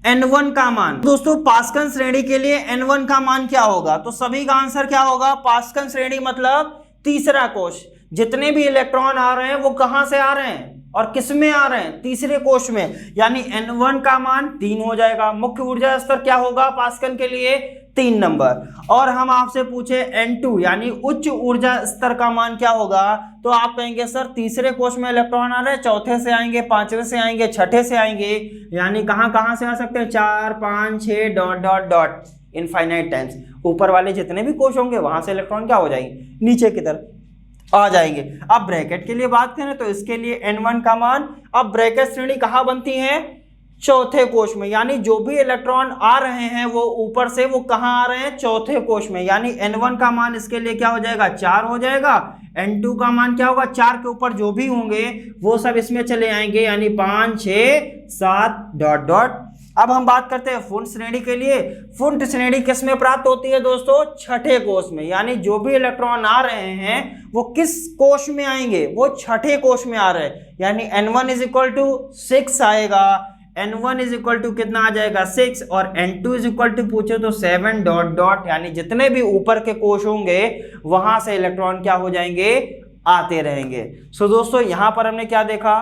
N1 का मान। दोस्तों पास्कन श्रेणी के लिए N1 का मान क्या होगा, तो सभी का आंसर क्या होगा, पास्कन श्रेणी मतलब तीसरा कोश। जितने भी इलेक्ट्रॉन आ रहे हैं वो कहां से आ रहे हैं और किस में आ रहे हैं, तीसरे कोश में। यानी N1 का मान 3 हो जाएगा। मुख्य ऊर्जा स्तर क्या होगा पास्कन के लिए, 3 नंबर। और हम आपसे पूछे N2 यानी उच्च ऊर्जा स्तर का मान क्या होगा, तो आप कहेंगे सर तीसरे कोश में इलेक्ट्रॉन आ रहे हैं, चौथे से आएंगे, पांचवें से आएंगे, छठे से आएंगे। यानी कहां कहां से आ सकते हैं, 4, 5, 6 dot dot dot infinite times. ऊपर वाले जितने भी कोश होंगे वहां से इलेक्ट्रॉन क्या हो जाएंगे, नीचे की तरफ आ जाएंगे। अब ब्रैकेट के लिए बात करें तो इसके लिए N1 का मान, अब ब्रैकेट श्रेणी कहां बनती है, चौथे कोश में, यानी जो भी इलेक्ट्रॉन आ रहे हैं वो ऊपर से वो कहाँ आ रहे हैं, चौथे कोश में। यानी N1 का मान इसके लिए क्या हो जाएगा, 4 हो जाएगा। N2 का मान क्या होगा, 4 के ऊपर जो भी होंगे वो सब इसमें चले आएंगे, यानी 5 6 7 डॉट डॉट। अब हम बात करते हैं फुंट श्रेणी के लिए। फुंट श्रेणी किस में प्राप्त होती है दोस्तों, छठे कोश में। यानी जो भी इलेक्ट्रॉन आ रहे हैं वो किस कोश में आएंगे, वो छठे कोश में आ रहे हैं। यानी N1 इज इक्वल टू 6 आएगा, N1 इज इक्वल टू कितना आ जाएगा 6, और N2 इज इक्वल टू पूछे तो 7 डॉट डॉट। यानी जितने भी ऊपर के कोश होंगे वहां से इलेक्ट्रॉन क्या हो जाएंगे, आते रहेंगे। सो दोस्तों यहां पर हमने क्या देखा,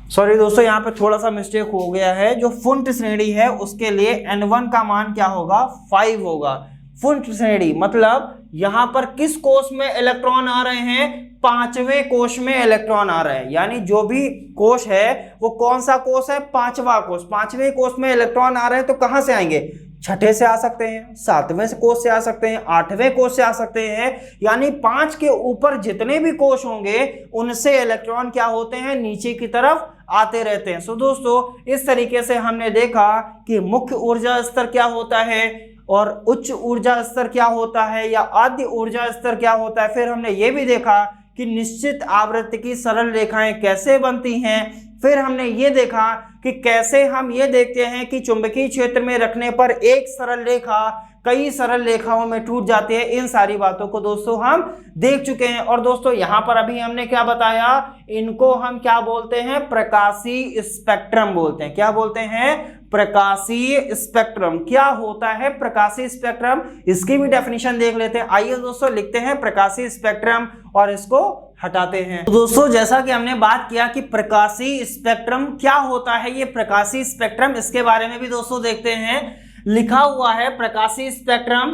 सॉरी दोस्तों, यहाँ पे थोड़ा सा मिस्टेक हो गया है। जो फुंट श्रेणी है उसके लिए N1 का मान क्या होगा, 5 होगा। फुंट श्रेणी मतलब यहाँ पर किस कोश में इलेक्ट्रॉन आ रहे हैं, पांचवें कोश में इलेक्ट्रॉन आ रहे हैं। यानी जो भी कोश है वो कौन सा कोश है, पांचवा कोश। पांचवें कोश में इलेक्ट्रॉन आ रहे हैं तो कहां से आएंगे, छठे से आ सकते हैं, सातवें कोश से आ सकते हैं, आठवें कोश से आ सकते हैं। यानी 5 के ऊपर जितने भी कोश होंगे उनसे इलेक्ट्रॉन क्या होते हैं, नीचे की तरफ आते रहते हैं। सो दोस्तों इस तरीके से हमने देखा कि मुख्य ऊर्जा स्तर क्या होता है और उच्च ऊर्जा स्तर क्या होता है या आद्य ऊर्जा स्तर क्या होता है। फिर हमने ये भी देखा कि निश्चित आवृत्ति की सरल रेखाएं कैसे बनती हैं। फिर हमने ये देखा कि कैसे हम ये देखते हैं कि चुंबकीय क्षेत्र में रखने पर एक सरल रेखा कई सरल रेखाओं में टूट जाती है। इन सारी बातों को दोस्तों हम देख चुके हैं। और दोस्तों यहाँ पर अभी हमने क्या बताया, इनको हम क्या बोलते हैं, प्रकाशीय स्पेक्ट्रम बोलते हैं। क्या बोलते हैं, प्रकाशीय स्पेक्ट्रम। क्या होता है प्रकाशीय स्पेक्ट्रम, इसकी भी डेफिनेशन देख लेते हैं। आइए दोस्तों लिखते हैं प्रकाशीय स्पेक्ट्रम और इसको हटाते हैं। तो दोस्तों जैसा कि हमने बात किया कि प्रकाशीय स्पेक्ट्रम क्या होता है, ये प्रकाशीय स्पेक्ट्रम, इसके बारे में भी दोस्तों देखते हैं। लिखा हुआ है प्रकाशीय स्पेक्ट्रम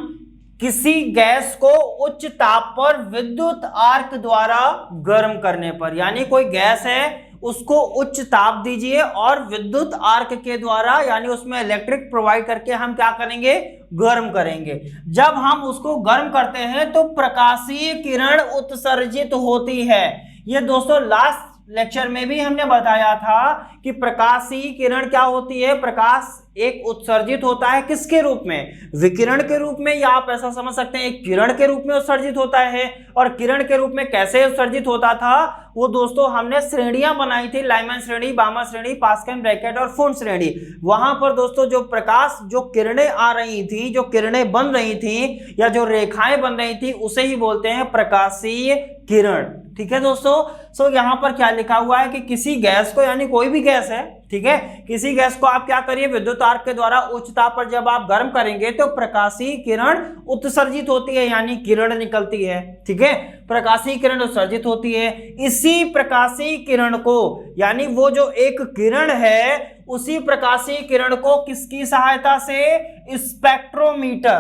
किसी गैस को उच्च ताप पर विद्युत आर्क द्वारा गर्म करने पर। यानी कोई गैस है उसको उच्च ताप दीजिए और विद्युत आर्क के द्वारा यानी उसमें इलेक्ट्रिक प्रोवाइड करके हम क्या करेंगे, गर्म करेंगे। जब हम उसको गर्म करते हैं तो प्रकाशीय किरण उत्सर्जित होती है। ये दोस्तों लास्ट लेक्चर में भी हमने बताया था कि प्रकाशीय किरण क्या होती है, प्रकाश एक उत्सर्जित होता है किसके रूप में, विकिरण के रूप में, या आप ऐसा समझ सकते हैं एक किरण के रूप में उत्सर्जित होता है। और किरण के रूप में कैसे उत्सर्जित होता था वो दोस्तों हमने श्रेणियां बनाई थी, लाइमैन श्रेणी, बामा श्रेणी, पास्कल ब्रैकेट और फुंट श्रेणी। वहां पर दोस्तों जो प्रकाश, जो किरणें आ रही थी, जो किरणें बन रही थी या जो रेखाएं बन रही थी उसे ही बोलते हैं प्रकाशीय किरण। ठीक है दोस्तों। सो यहाँ पर क्या लिखा हुआ है कि किसी गैस को, यानी कोई भी गैस है, ठीक है, किसी गैस को आप क्या करिए, विद्युत आर्क के द्वारा उच्च ताप पर जब आप गर्म करेंगे तो प्रकाशीय किरण उत्सर्जित होती है, यानी किरण निकलती है। ठीक है, प्रकाशीय किरण उत्सर्जित होती है। इसी प्रकाशीय किरण को, यानी वो जो एक किरण है उसी प्रकाशीय किरण को किसकी सहायता से, स्पेक्ट्रोमीटर,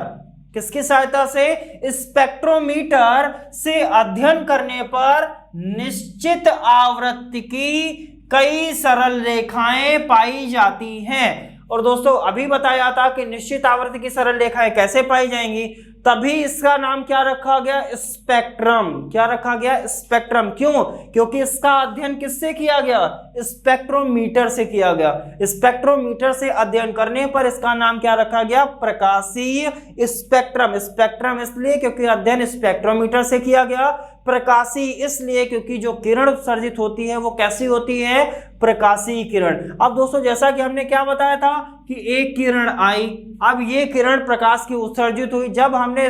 किसकी सहायता से, स्पेक्ट्रोमीटर से अध्ययन करने पर निश्चित आवृत्ति की कई सरल रेखाएं पाई जाती हैं। और दोस्तों अभी बताया था कि निश्चित आवृत्ति की सरल रेखाएं कैसे पाई जाएंगी, तभी इसका नाम क्या रखा गया, स्पेक्ट्रम। क्या रखा गया, स्पेक्ट्रम। क्यों, क्योंकि इसका अध्ययन किससे किया गया, स्पेक्ट्रोमीटर से किया गया। स्पेक्ट्रोमीटर से अध्ययन करने पर इसका नाम क्या रखा गया, प्रकाशीय स्पेक्ट्रम। स्पेक्ट्रम इसलिए क्योंकि अध्ययन स्पेक्ट्रोमीटर से किया गया, प्रकाशीय इसलिए क्योंकि जो किरण उत्सर्जित होती है वो कैसी होती है, प्रकाशीय किरण। अब दोस्तों जैसा कि हमने क्या बताया था कि एक किरण आई, अब ये किरण प्रकाश की उत्सर्जित हुई। जब हमने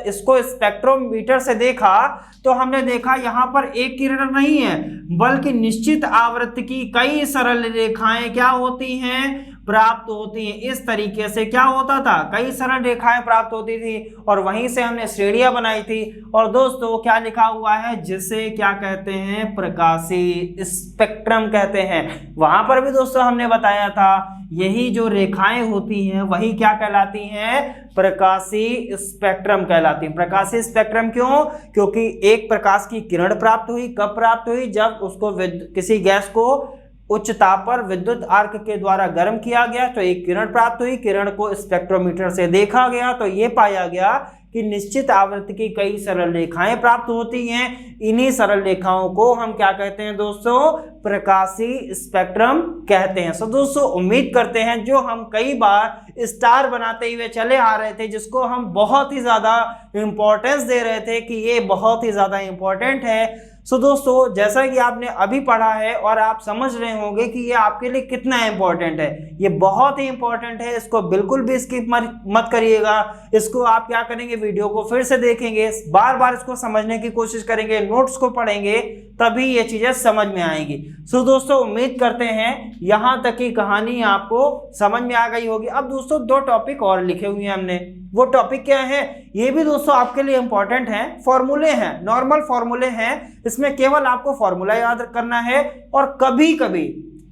इसको स्पेक्ट्रोमीटर से देखा तो हमने देखा यहाँ पर एक किरण नहीं है बल्कि निश्चित आवृत्ति की कई सरल रेखाएं क्या होती हैं, प्राप्त होती हैं। इस तरीके से क्या होता था, कई सरल रेखाएं प्राप्त होती थी और वहीं से हमने श्रेणियां बनाई थी। और दोस्तों क्या लिखा हुआ है, जिसे क्या कहते हैं, प्रकाशीय स्पेक्ट्रम कहते हैं। वहां पर भी दोस्तों हमने बताया था यही जो रेखाएं होती हैं वही क्या कहलाती हैं, प्रकाशीय स्पेक्ट्रम कहलाती हैं। प्रकाशीय स्पेक्ट्रम क्यों, क्योंकि एक प्रकाश की किरण प्राप्त हुई। कब प्राप्त हुई, जब उसको किसी गैस को उच्च ताप पर विद्युत आर्क के द्वारा गर्म किया गया तो एक किरण प्राप्त हुई। किरण को स्पेक्ट्रोमीटर से देखा गया तो ये पाया गया कि निश्चित आवृत्ति की कई सरल रेखाएं प्राप्त होती हैं। इन्हीं सरल रेखाओं को हम क्या कहते हैं दोस्तों, प्रकाशीय स्पेक्ट्रम कहते हैं। सो दोस्तों उम्मीद करते हैं जो हम कई बार स्टार बनाते हुए चले आ रहे थे, जिसको हम बहुत ही ज्यादा इंपॉर्टेंस दे रहे थे कि ये बहुत ही ज्यादा इंपॉर्टेंट है। सो दोस्तों जैसा कि आपने अभी पढ़ा है और आप समझ रहे होंगे कि ये आपके लिए कितना इंपॉर्टेंट है, ये बहुत ही इंपॉर्टेंट है। इसको बिल्कुल भी स्किप मत करिएगा। इसको आप क्या करेंगे, वीडियो को फिर से देखेंगे, बार बार इसको समझने की कोशिश करेंगे, नोट्स को पढ़ेंगे, तभी ये चीजें समझ में आएंगी। सो दोस्तों उम्मीद करते हैं यहां तक की कहानी आपको समझ में आ गई होगी। अब दोस्तों 2 टॉपिक और लिखे हुए हैं हमने। वो टॉपिक क्या है, ये भी दोस्तों आपके लिए इंपॉर्टेंट है। फॉर्मूले हैं, नॉर्मल फॉर्मूले हैं, इसमें केवल आपको फॉर्मूला याद करना है और कभी कभी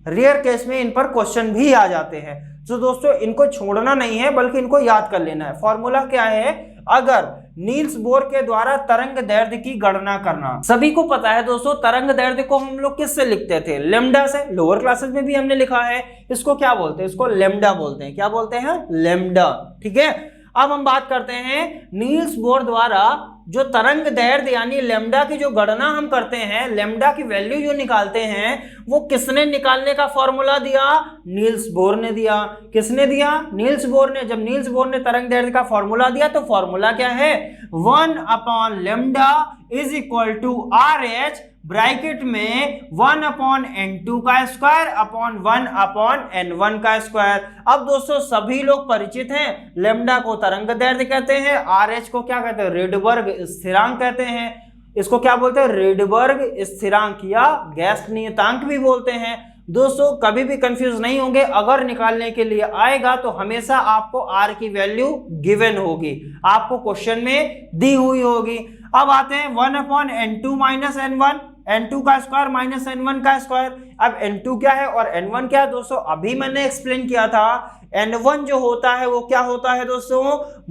रेयर केस में इन पर क्वेश्चन भी आ जाते हैं। तो दोस्तों इनको छोड़ना नहीं है बल्कि इनको याद कर लेना है। फॉर्मूला क्या है, अगर नील्स बोर के द्वारा तरंग दैर्ध्य की गणना करना। सभी को पता है दोस्तों तरंग दैर्ध्य को हम लोग किससे लिखते थे, लेम्डा से। लोअर क्लासेस में भी हमने लिखा है। इसको क्या बोलते हैं, इसको लेम्डा बोलते हैं। क्या बोलते हैं, लेम्डा। ठीक है, अब हम बात करते हैं नील्स बोर द्वारा जो तरंग दैर्ध्य यानी लेम्डा की जो गणना हम करते हैं, लेम्डा की वैल्यू जो निकालते हैं, वो किसने निकालने का फॉर्मूला दिया, नील्स बोर ने दिया। किसने दिया, नील्स बोर ने। जब नील्स बोर ने तरंग दैर्ध्य का फॉर्मूला दिया तो फॉर्मूला क्या है, 1 lambda is equal to RH bracket में 1/n2 का स्क्वायर अपॉन 1/n1 का स्क्वायर। अब दोस्तों सभी लोग परिचित हैं, लेम्डा को तरंग दैर्ध्य कहते हैं, RH को क्या कहते हैं, रेडबर्ग स्थिरांक कहते हैं। इसको क्या बोलते हैं, रेडबर्ग स्थिरांक या गैस नियतांक भी बोलते हैं। दोस्तों कभी भी कंफ्यूज नहीं होंगे, अगर निकालने के लिए आएगा तो हमेशा आपको R की वैल्यू गिवन होगी, आपको क्वेश्चन में दी हुई होगी। अब आते हैं 1/n2 माइनस n1, n2 का स्क्वायर माइनस n1 का स्क्वायर। अब n2 क्या है और n1 क्या है दोस्तों, अभी मैंने एक्सप्लेन किया था। n1 जो होता है वो क्या होता है दोस्तों,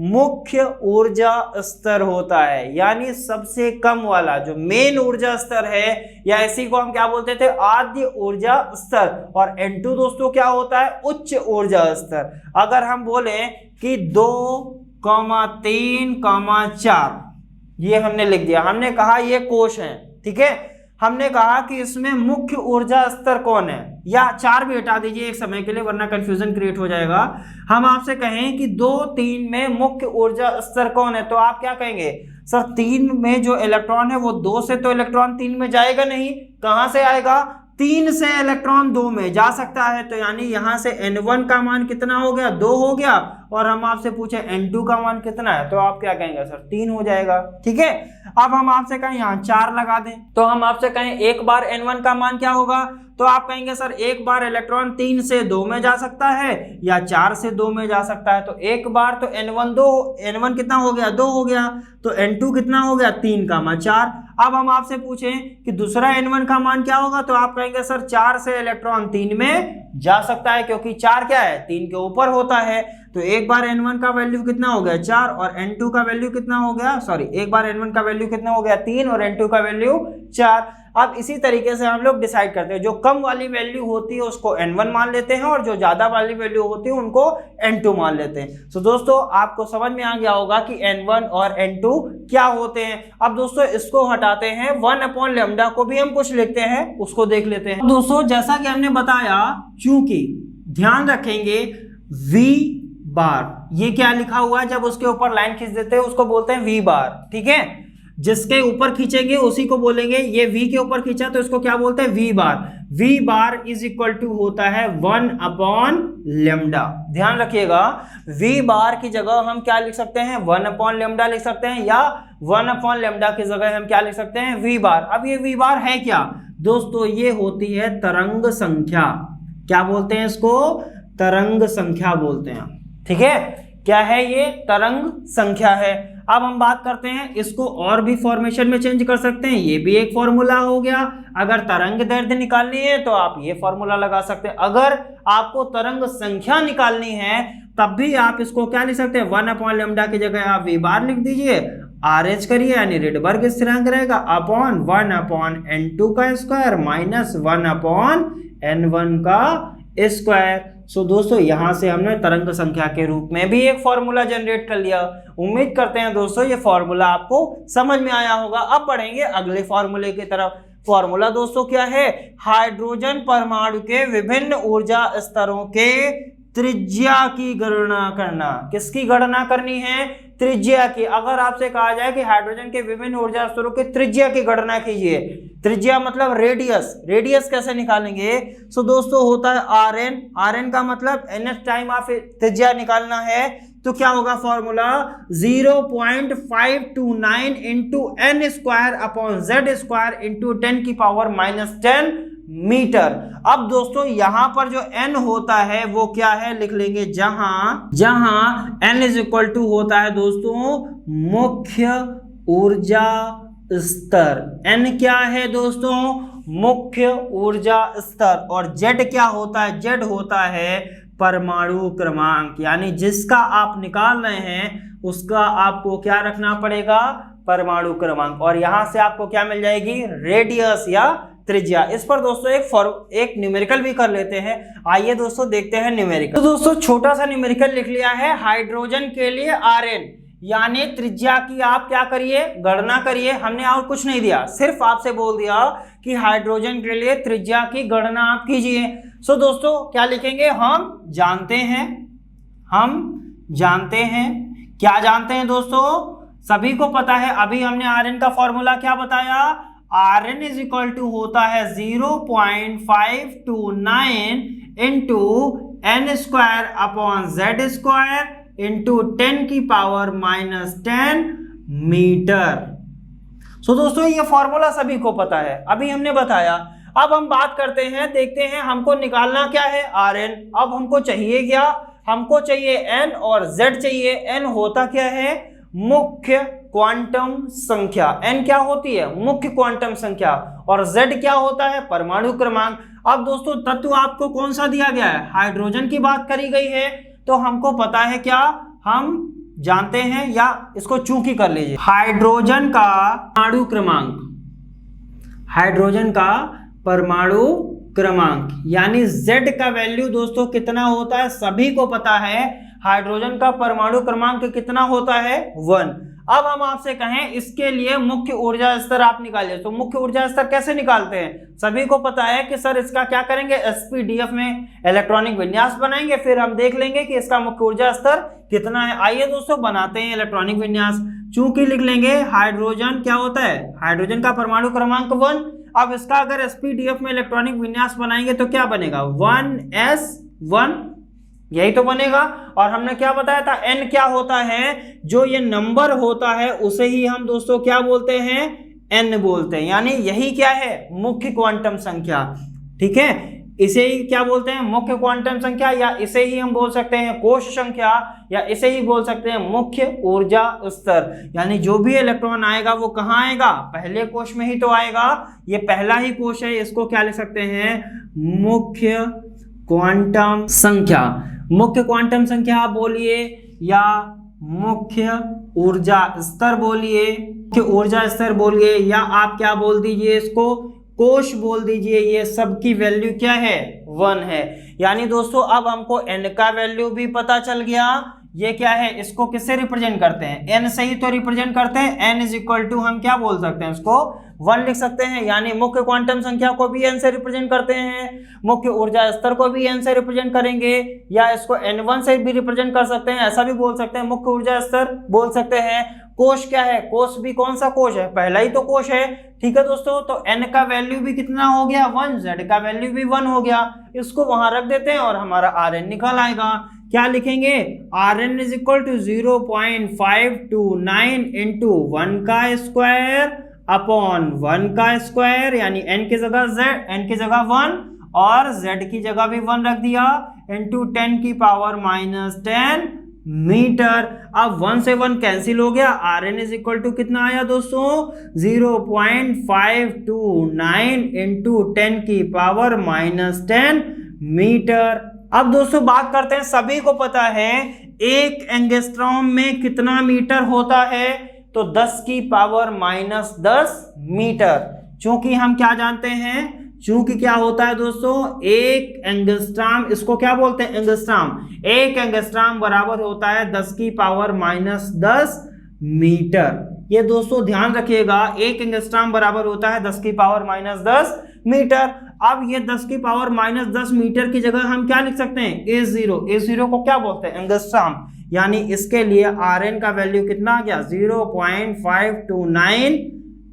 मुख्य ऊर्जा स्तर होता है, यानी सबसे कम वाला जो मेन ऊर्जा स्तर है, या इसी को हम क्या बोलते थे, आद्य ऊर्जा स्तर। और n2 दोस्तों क्या होता है, उच्च ऊर्जा स्तर। अगर हम बोले कि 2, 3, 4 ये हमने लिख दिया, हमने कहा ये कोश है, ठीक है। हमने कहा कि इसमें मुख्य ऊर्जा स्तर कौन है, या 4 भी हटा दीजिए एक समय के लिए वरना कंफ्यूजन क्रिएट हो जाएगा। हम आपसे कहें कि 2, 3 में मुख्य ऊर्जा स्तर कौन है, तो आप क्या कहेंगे, सर 3 में जो इलेक्ट्रॉन है वो 2 से तो इलेक्ट्रॉन 3 में जाएगा नहीं, कहां से आएगा, 3 से इलेक्ट्रॉन 2 में जा सकता है। तो यानी यहां से n1 का मान कितना हो गया, 2 हो गया, और हम आपसे पूछे n2 का मान कितना है, तो आप क्या कहेंगे, सर 3 हो जाएगा। ठीक है, अब हम आपसे कहें यहाँ 4 लगा दें, तो हम आपसे कहें एक बार n1 का मान क्या होगा, तो आप कहेंगे सर एक बार इलेक्ट्रॉन 3 से 2 में जा सकता है या 4 से 2 में जा सकता है। तो एक बार तो n1 कितना हो गया, 2 हो गया, तो n2 कितना हो गया, 3 का मान 4। अब हम आपसे पूछें कि दूसरा n1 का मान क्या होगा, तो आप कहेंगे सर 4 से इलेक्ट्रॉन 3 में जा सकता है, क्योंकि 4 क्या है, 3 के ऊपर होता है। तो एक बार n1 का वैल्यू कितना हो गया, 4, और n2 का वैल्यू कितना हो गया, एक बार n1 का वैल्यू कितना हो गया, 3, और n2 का वैल्यू 4। अब इसी तरीके से हम लोग डिसाइड करते हैं, जो कम वाली वैल्यू होती है उसको n1 मान लेते हैं, और जो ज्यादा वाली वैल्यू होती है उनको n2 मान लेते हैं। तो दोस्तों आपको समझ में आ गया होगा कि n1 और n2 क्या होते हैं। अब दोस्तों इसको हटाते हैं, 1/λ को भी हम कुछ लिखते हैं, उसको देख लेते हैं। दोस्तों जैसा कि हमने बताया, चूंकि ध्यान रखेंगे v बार, ये क्या लिखा हुआ है, जब उसके ऊपर लाइन खींच देते हैं उसको बोलते हैं v बार। ठीक है, जिसके ऊपर खींचेंगे उसी को बोलेंगे, ये v के ऊपर खींचा तो इसको क्या बोलते हैं, v bar. v bar is equal to होता है 1/λ। ध्यान रखिएगा, v बार की जगह हम क्या लिख सकते हैं, 1/λ लिख सकते हैं, या 1/λ की जगह हम क्या लिख सकते हैं, v बार। अब ये v बार है क्या दोस्तों, ये होती है तरंग संख्या। क्या बोलते हैं इसको, तरंग संख्या बोलते हैं। ठीक है, क्या है ये, तरंग संख्या है। अब हम बात करते हैं, इसको और भी फॉर्मेशन में चेंज कर सकते हैं, ये भी एक फॉर्मूला हो गया। अगर तरंग दैर्ध्य निकालनी है तो आप ये फॉर्मूला लगा सकते हैं। अगर आपको तरंग संख्या निकालनी है तब भी आप इसको क्या लिख सकते हैं, 1/λ की जगह आप v बार लिख दीजिए, RH करिए, यानी रेडबर्ग स्थिरांक रहेगा, अपॉन 1/n2 का स्क्वायर माइनस 1/n1 का स्क्वायर। सो दोस्तों यहाँ से हमने तरंग संख्या के रूप में भी एक फॉर्मूला जनरेट कर लिया। उम्मीद करते हैं दोस्तों ये फॉर्मूला आपको समझ में आया होगा। अब बढ़ेंगे अगले फॉर्मूले की तरफ। फॉर्मूला दोस्तों क्या है? हाइड्रोजन परमाणु के विभिन्न ऊर्जा स्तरों के त्रिज्या की गणना करना। किसकी गणना करनी है? त्रिज्या की। अगर आपसे कहा जाए कि हाइड्रोजन के विभिन्न ऊर्जा स्तरों की त्रिज्या की गणना कीजिए, त्रिज्या मतलब रेडियस, रेडियस कैसे निकालेंगे? सो दोस्तों होता है Rn, Rn का मतलब nth टाइम आप त्रिज्या निकालना है, तो क्या होगा formula? 0.529 into n square upon z square into 10⁻⁻10 metre. अब दोस्तों यहां पर जो n होता है वो क्या है लिख लेंगे, जहां n इज इक्वल टू होता है दोस्तों मुख्य ऊर्जा स्तर। n क्या है दोस्तों? मुख्य ऊर्जा स्तर। और z क्या होता है? z होता है परमाणु क्रमांक, यानी जिसका आप निकाल रहे हैं उसका आपको क्या रखना पड़ेगा? परमाणु क्रमांक। और यहां से आपको क्या मिल जाएगी? रेडियस या त्रिज्या। इस पर दोस्तों एक न्यूमेरिकल भी कर लेते हैं। आइए दोस्तों देखते हैं न्यूमेरिकल। तो दोस्तों छोटा सा न्यूमेरिकल लिख लिया है हाइड्रोजन के लिए Rn, यानी त्रिज्या की आप क्या करिए? गणना करिए। हमने और कुछ नहीं दिया, सिर्फ आपसे बोल दिया कि हाइड्रोजन के लिए त्रिज्या की गणना आप कीजिए। सो दोस्तों क्या लिखेंगे? हम जानते हैं क्या जानते हैं दोस्तों? सभी को पता है। अभी हमने Rn का फॉर्मूला क्या बताया? Rn इज इक्वल टू होता है 0.529 into n square upon z square into 10⁻⁻10 metre. So दोस्तों ये फॉर्मूला सभी को पता है, अभी हमने बताया। अब हम बात करते हैं, देखते हैं हमको निकालना क्या है? Rn। अब हमको चाहिए क्या? हमको चाहिए n और z चाहिए। n होता क्या है? मुख्य क्वांटम संख्या। n क्या होती है? मुख्य क्वांटम संख्या। और z क्या होता है? परमाणु क्रमांक। अब दोस्तों तत्व आपको कौन सा दिया गया है? हाइड्रोजन की बात करी गई है, तो हमको पता है क्या? हम जानते हैं, या इसको चूंकि कर लीजिए, हाइड्रोजन का परमाणु क्रमांक, हाइड्रोजन का परमाणु क्रमांक यानी z का वैल्यू दोस्तों कितना होता है? सभी को पता है हाइड्रोजन का परमाणु क्रमांक कितना होता है? 1। अब हम आपसे कहें इसके लिए मुख्य ऊर्जा स्तर आप निकालिए, तो मुख्य ऊर्जा स्तर कैसे निकालते हैं? सभी को पता है कि सर इसका क्या करेंगे? SPDF में इलेक्ट्रॉनिक विन्यास बनाएंगे, फिर हम देख लेंगे कि इसका मुख्य ऊर्जा स्तर कितना है। आइए दोस्तों बनाते हैं इलेक्ट्रॉनिक विन्यास। चूंकि लिख लेंगे हाइड्रोजन क्या होता है? हाइड्रोजन का परमाणु क्रमांक 1। अब इसका अगर SPDF में इलेक्ट्रॉनिक विन्यास बनाएंगे तो क्या बनेगा? 1s1, यही तो बनेगा। और हमने क्या बताया था? n क्या होता है? जो ये नंबर होता है उसे ही हम दोस्तों क्या बोलते हैं? n बोलते हैं, यानी यही क्या है? मुख्य क्वांटम संख्या। ठीक है, इसे ही क्या बोलते हैं? मुख्य क्वांटम संख्या, या इसे ही हम बोल सकते हैं कोश संख्या, या इसे ही बोल सकते हैं मुख्य ऊर्जा स्तर। यानी जो भी इलेक्ट्रॉन आएगा वो कहाँ आएगा? पहले कोश में ही तो आएगा। ये पहला ही कोश है, इसको क्या लिख सकते हैं? मुख्य क्वांटम संख्या। मुख्य क्वांटम संख्या आप बोलिए, या मुख्य ऊर्जा स्तर बोलिए, मुख्य ऊर्जा स्तर बोलिए, या आप क्या बोल दीजिए इसको? कोश बोल दीजिए। ये सब की वैल्यू क्या है? 1 है। यानी दोस्तों अब हमको n का वैल्यू भी पता चल गया। ये क्या है? इसको किससे रिप्रेजेंट करते हैं? n से ही तो रिप्रेजेंट करते हैं। n इज इक्वल टू हम क्या बोल सकते हैं? उसको 1 लिख सकते हैं। यानी मुख्य क्वांटम संख्या को भी n से रिप्रेजेंट करते हैं, मुख्य ऊर्जा स्तर को भी n से रिप्रेजेंट करेंगे, या इसको n1 से भी रिप्रेजेंट कर सकते हैं, ऐसा भी बोल सकते हैं। मुख्य ऊर्जा स्तर बोल सकते हैं। कोश क्या है? कोश भी कौन सा कोश है? पहला ही तो कोश है। ठीक है दोस्तों, तो n का वैल्यू भी कितना हो गया? 1। z का वैल्यू भी 1 हो गया। इसको वहां रख देते हैं और हमारा Rn निकल आएगा। क्या लिखेंगे? Rn is equal to 0.529 into 1 का स्क्वायर अपॉन 1 का स्क्वायर, यानी n की जगह z, n की जगह 1 और z की जगह भी 1 रख दिया, इंटू 10⁻⁻10 मीटर। अब 1 से 1 कैंसिल हो गया। Rn इज इक्वल टू कितना आया दोस्तों? 0.529 इंटू 10⁻⁻10 मीटर। अब दोस्तों बात करते हैं, सभी को पता है 1 एंगस्ट्रॉम में कितना मीटर होता है? तो 10⁻⁻10 मीटर। चूंकि हम क्या जानते हैं? चूंकि क्या होता है दोस्तों, एक एंगस्ट्रॉम, इसको क्या बोलते हैं, एंगस्ट्रॉम। एक एंगस्ट्रॉम बराबर होता है 10 की पावर -10 मीटर। ये दोस्तों ध्यान रखिएगा, एक एंगस्ट्रॉम बराबर होता है 10 की पावर -10 मीटर। अब ये 10 की पावर -10 मीटर की जगह हम क्या लिख सकते हैं, A0 को क्या बोलते हैं, एंगस्ट्रॉम। यानी इसके लिए Rn का वैल्यू कितना आ गया, 0.529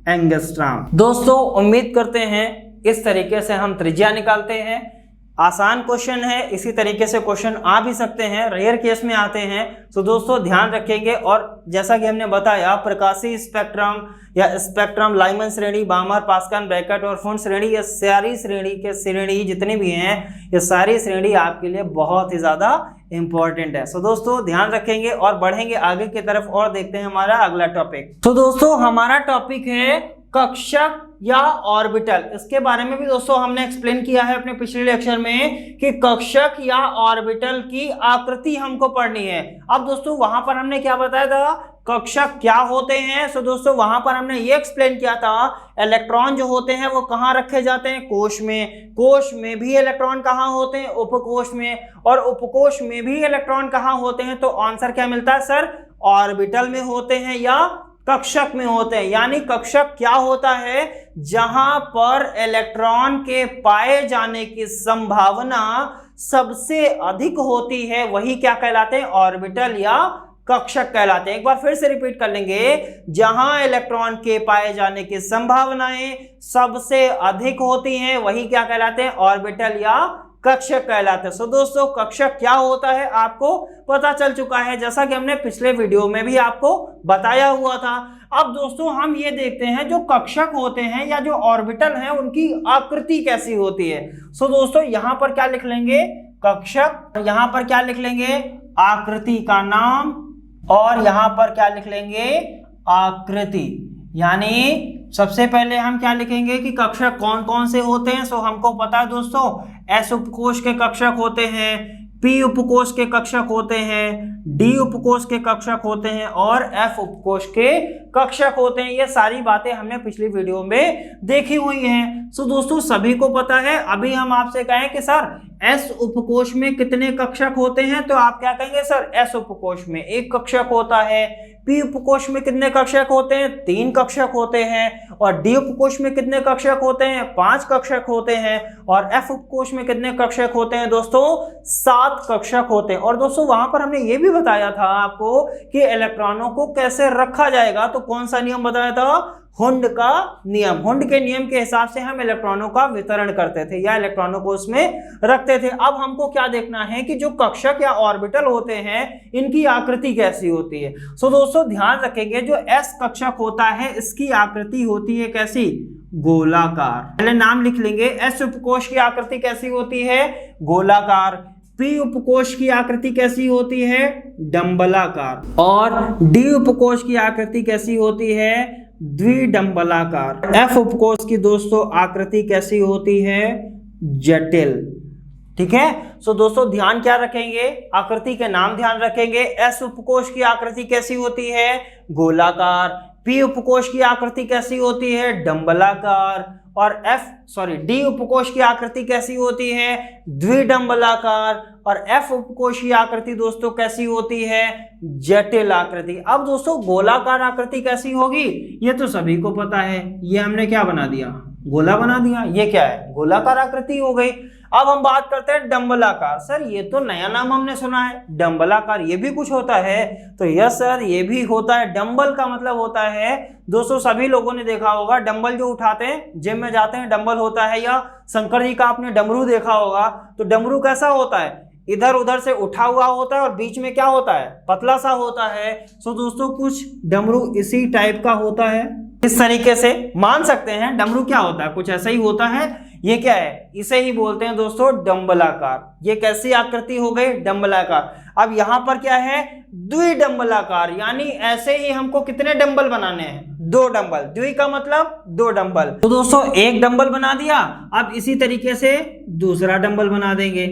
एंगस्ट्रॉम। दोस्तों उम्मीद करते हैं इस तरीके से हम त्रिज्या निकालते हैं। आसान क्वेश्चन है, इसी तरीके से क्वेश्चन आ भी सकते हैं, रेयर केस में आते हैं। तो दोस्तों ध्यान रखेंगे। और जैसा कि हमने बताया, प्रकाशीय स्पेक्ट्रम या स्पेक्ट्रम, लाइमन श्रेणी, बामर, पास्कल ब्रैकेट और फुंड श्रेणी, ये सारी श्रेणी जितनी भी हैं, ये सारी श्रेणी आपके लिए बहुत ही ज्यादा इंपॉर्टेंट है। सो दोस्तों ध्यान रखेंगे और बढ़ेंगे आगे की तरफ और देखते हैं हमारा अगला टॉपिक। तो दोस्तों हमारा टॉपिक है कक्षक या ऑर्बिटल। इसके बारे में भी दोस्तों हमने एक्सप्लेन किया है अपने पिछले लेक्चर में कि कक्षक या ऑर्बिटल की आकृति हमको पढ़नी है। अब दोस्तों वहां पर हमने क्या बताया था, कक्षक क्या होते हैं। सो दोस्तों वहां पर हमने ये एक्सप्लेन किया था, इलेक्ट्रॉन जो होते हैं वो कहाँ रखे जाते हैं, कोश में। कोश में भी इलेक्ट्रॉन कहाँ होते हैं, उपकोश में। और उपकोश में भी इलेक्ट्रॉन कहाँ होते हैं, तो आंसर क्या मिलता है सर, ऑर्बिटल में होते हैं या कक्षक में होते हैं। यानी कक्षक क्या होता है, जहां पर इलेक्ट्रॉन के पाए जाने की संभावना सबसे अधिक होती है, वही क्या कहलाते हैं, ऑर्बिटल या कक्षक कहलाते हैं। एक बार फिर से रिपीट कर लेंगे, जहां इलेक्ट्रॉन के पाए जाने की संभावनाएं सबसे अधिक होती हैं, वही क्या कहलाते हैं, ऑर्बिटल या कक्षक कहलाते हैं। सो दोस्तों कक्षक क्या होता है आपको पता चल चुका है, जैसा कि हमने पिछले वीडियो में भी आपको बताया हुआ था। अब दोस्तों हम ये देखते हैं जो कक्षक होते हैं या जो ऑर्बिटल हैं, उनकी आकृति कैसी होती है। सो दोस्तों यहां पर क्या लिख लेंगे, कक्षक, यहां पर क्या लिख लेंगे, आकृति का नाम, और यहां पर क्या लिख लेंगे, आकृति। यानी सबसे पहले हम क्या लिखेंगे कि कक्षक कौन कौन से होते हैं। सो हमको पता है दोस्तों, S उपकोष के कक्षक होते हैं, P उपकोष के कक्षक होते हैं, D उपकोष के कक्षक होते हैं और F उपकोष के कक्षक होते हैं। ये सारी बातें हमने पिछली वीडियो में देखी हुई हैं। सो दोस्तों सभी को पता है। अभी हम आपसे कहें कि सर S उपकोष में कितने कक्षक होते हैं, तो आप क्या कहेंगे, सर S उपकोष में एक कक्षक होता है। P उपकोष में कितने कक्षक होते हैं, 3 कक्षक होते हैं। और D उपकोष में कितने कक्षक होते हैं, 5 कक्षक होते हैं। और F उपकोष में कितने कक्षक होते हैं दोस्तों, 7 कक्षक होते हैं। और दोस्तों वहां पर हमने ये भी बताया था आपको कि इलेक्ट्रॉनों को कैसे रखा जाएगा, तो कौन सा नियम बताया था, हुंड का नियम। हुंड के नियम के हिसाब से हम इलेक्ट्रॉनों का वितरण करते थे या इलेक्ट्रॉनों को उसमें रखते थे। अब हमको क्या देखना है कि जो कक्षक या ऑर्बिटल होते हैं, इनकी आकृति कैसी होती है। सो दोस्तों ध्यान रखेंगे, जो S कक्षक होता है इसकी आकृति होती है कैसी, गोलाकार। पहले नाम लिख लेंगे, S उपकोष की आकृति कैसी होती है, गोलाकार। P उपकोष की आकृति कैसी होती है, डंबलाकार। और D उपकोष की आकृति कैसी होती है, द्विडंबलाकार। F उपकोष की दोस्तों आकृति कैसी होती है, जटिल। ठीक है। सो दोस्तों ध्यान क्या रखेंगे, आकृति के नाम ध्यान रखेंगे। S उपकोष की आकृति कैसी होती है, गोलाकार। P उपकोष की आकृति कैसी होती है, डंबलाकार। और D उपकोष की आकृति कैसी होती है, द्विडंबलाकार। और F उपकोष की आकृति दोस्तों कैसी होती है, जटिल आकृति। अब दोस्तों गोलाकार आकृति कैसी होगी, ये तो सभी को पता है। ये हमने क्या बना दिया, गोला बना दिया। ये क्या है, गोलाकार आकृति हो गई। अब हम बात करते हैं डंबलाकार। सर ये तो नया नाम हमने सुना है, डंबलाकार, ये भी कुछ होता है। तो यस सर ये भी होता है। डंबल का मतलब होता है दोस्तों, सभी लोगों ने देखा होगा, डंबल जो उठाते हैं, जिम में जाते हैं, डंबल होता है। या शंकर जी का आपने डमरू देखा होगा, तो डमरू कैसा होता है, इधर उधर से उठा हुआ होता है और बीच में क्या होता है, पतला सा होता है। सो दोस्तों कुछ डमरू इसी टाइप का होता है, इस तरीके से मान सकते हैं। डमरू क्या होता है, कुछ ऐसा ही होता है। ये क्या है, इसे ही बोलते हैं दोस्तों डंबलाकार। ये कैसी आकृति हो गई, डंबलाकार। अब यहां पर क्या है, द्विडंबलाकार। यानी ऐसे ही हमको कितने डंबल बनाने हैं, 2 डंबल। द्वि का मतलब 2 डंबल। तो दोस्तों एक डंबल बना दिया। अब इसी तरीके से दूसरा डंबल बना देंगे।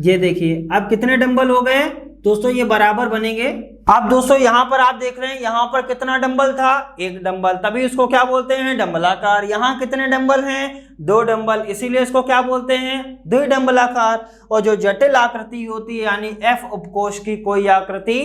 ये देखिए अब कितने डंबल हो गए, दोस्तों ये बराबर बनेंगे। अब दोस्तों यहाँ पर आप देख रहे हैं यहाँ पर कितना डंबल था, एक डंबल, तभी इसको क्या बोलते हैं, डंबलाकार। यहाँ कितने डंबल हैं, 2 डंबल, इसीलिए इसको क्या बोलते हैं, द्विडंबलाकार। और जो जटिल आकृति होती है यानी एफ उपकोष की कोई आकृति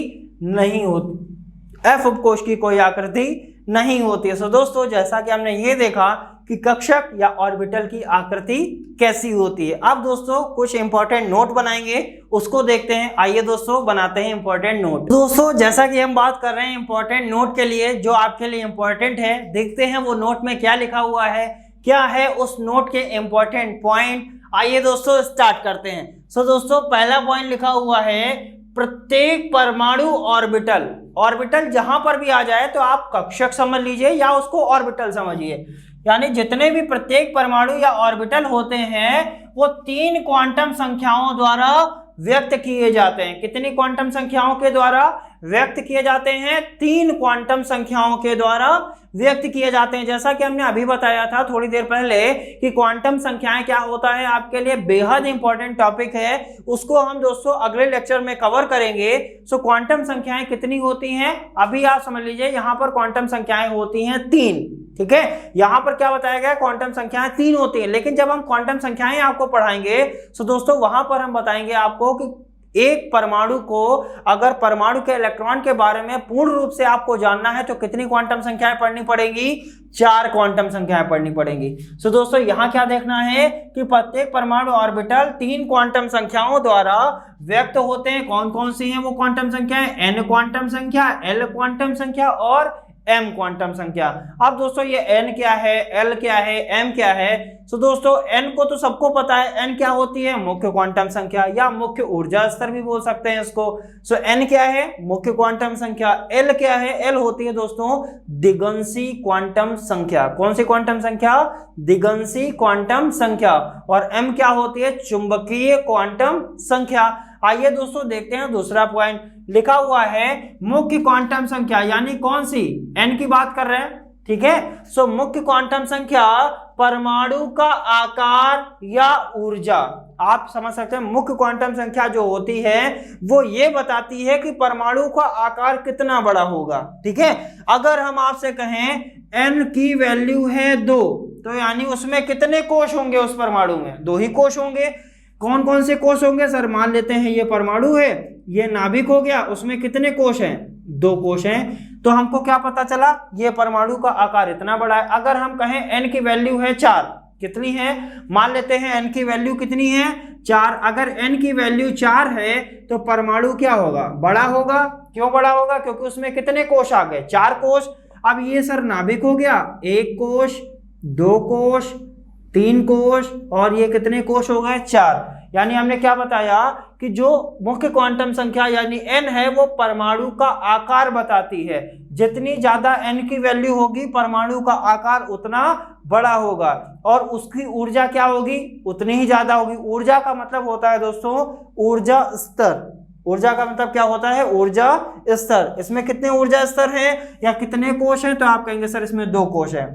नहीं होती, एफ उपकोष की कोई आकृति नहीं होती है। सो दोस्तों जैसा कि हमने ये देखा कि कक्षक या ऑर्बिटल की आकृति कैसी होती है। अब दोस्तों कुछ इंपॉर्टेंट नोट बनाएंगे, उसको देखते हैं। आइए दोस्तों बनाते हैं इंपॉर्टेंट नोट। दोस्तों जैसा कि हम बात कर रहे हैं इंपॉर्टेंट नोट के लिए, जो आपके लिए इंपॉर्टेंट है, देखते हैं वो नोट में क्या लिखा हुआ है, क्या है उस नोट के इंपॉर्टेंट पॉइंट। आइए दोस्तों स्टार्ट करते हैं। सो दोस्तों पहला पॉइंट लिखा हुआ है, प्रत्येक परमाणु ऑर्बिटल, ऑर्बिटल जहां पर भी आ जाए तो आप कक्षक समझ लीजिए या उसको ऑर्बिटल समझिए, यानी जितने भी प्रत्येक परमाणु या ऑर्बिटल होते हैं वो 3 क्वांटम संख्याओं द्वारा व्यक्त किए जाते हैं। कितनी क्वांटम संख्याओं के द्वारा व्यक्त किए जाते हैं, 3 क्वांटम संख्याओं के द्वारा व्यक्त किए जाते हैं। जैसा कि हमने अभी बताया था थोड़ी देर पहले कि क्वांटम संख्याएं क्या होता है, आपके लिए बेहद इंपॉर्टेंट टॉपिक है, उसको हम दोस्तों अगले लेक्चर में कवर करेंगे। सो क्वांटम संख्याएं कितनी होती हैं, अभी आप समझ लीजिए यहाँ पर क्वांटम संख्याएं होती हैं 3। ठीक है, यहां पर क्या बताया गया, क्वांटम संख्याएं 3 होती हैं, लेकिन जब हम क्वांटम संख्याएं आपको पढ़ाएंगे तो दोस्तों वहां पर हम बताएंगे आपको कि एक परमाणु को, अगर परमाणु के इलेक्ट्रॉन के बारे में पूर्ण रूप से आपको जानना है तो कितनी क्वांटम संख्याएं पढ़नी पड़ेगी, 4 क्वांटम संख्याएं पढ़नी पड़ेंगी। सो दोस्तों यहां क्या देखना है कि प्रत्येक परमाणु ऑर्बिटल 3 क्वांटम संख्याओं द्वारा व्यक्त होते हैं। कौन कौन सी हैं वो क्वांटम संख्याएं, n क्वांटम संख्या, l क्वांटम संख्या और m क्वांटम संख्या। अब दोस्तों ये n क्या है, l क्या है, m क्या है। सो दोस्तों n को तो सबको पता है, n क्या होती है, मुख्य क्वांटम संख्या या मुख्य ऊर्जा स्तर भी बोल सकते हैं इसको। सो n क्या है, मुख्य क्वांटम संख्या। l क्या है, l होती है दोस्तों दिगंशी क्वांटम संख्या। कौन सी क्वांटम संख्या, दिगंशी क्वांटम संख्या। और m क्या होती है, चुंबकीय क्वांटम संख्या। आइए दोस्तों देखते हैं दूसरा पॉइंट, लिखा हुआ है मुख्य क्वांटम संख्या, यानी कौन सी, n की बात कर रहे हैं। ठीक है, सो मुख्य क्वांटम संख्या परमाणु का आकार या ऊर्जा। आप समझ सकते हैं मुख्य क्वांटम संख्या जो होती है वो ये बताती है कि परमाणु का आकार कितना बड़ा होगा। ठीक है, अगर हम आपसे कहें n की वैल्यू है 2, तो यानी उसमें कितने कोश होंगे, उस परमाणु में 2 ही कोश होंगे। कौन कौन से कोश होंगे सर, मान लेते हैं ये परमाणु है, ये नाभिक हो गया, उसमें कितने कोश हैं, 2 कोश हैं। तो हमको क्या पता चला, ये परमाणु का आकार इतना बड़ा है। अगर हम कहें n की वैल्यू है 4, कितनी है, मान लेते हैं n की वैल्यू कितनी है, 4। अगर n की वैल्यू 4 है तो परमाणु क्या होगा, बड़ा होगा। क्यों बड़ा होगा, क्योंकि उसमें कितने कोश आ गए, 4 कोश। अब ये सर नाभिक हो गया, 1 कोश, 2 कोश, 3 कोश, और ये कितने कोश हो गए, 4। यानी हमने क्या बताया कि जो मुख्य क्वांटम संख्या यानी n है वो परमाणु का आकार बताती है। जितनी ज्यादा n की वैल्यू होगी परमाणु का आकार उतना बड़ा होगा, और उसकी ऊर्जा क्या होगी, उतनी ही ज्यादा होगी। ऊर्जा का मतलब होता है दोस्तों ऊर्जा स्तर। ऊर्जा का मतलब क्या होता है, ऊर्जा स्तर। इसमें कितने ऊर्जा स्तर हैं या कितने कोश हैं, तो आप कहेंगे सर इसमें 2 कोश हैं।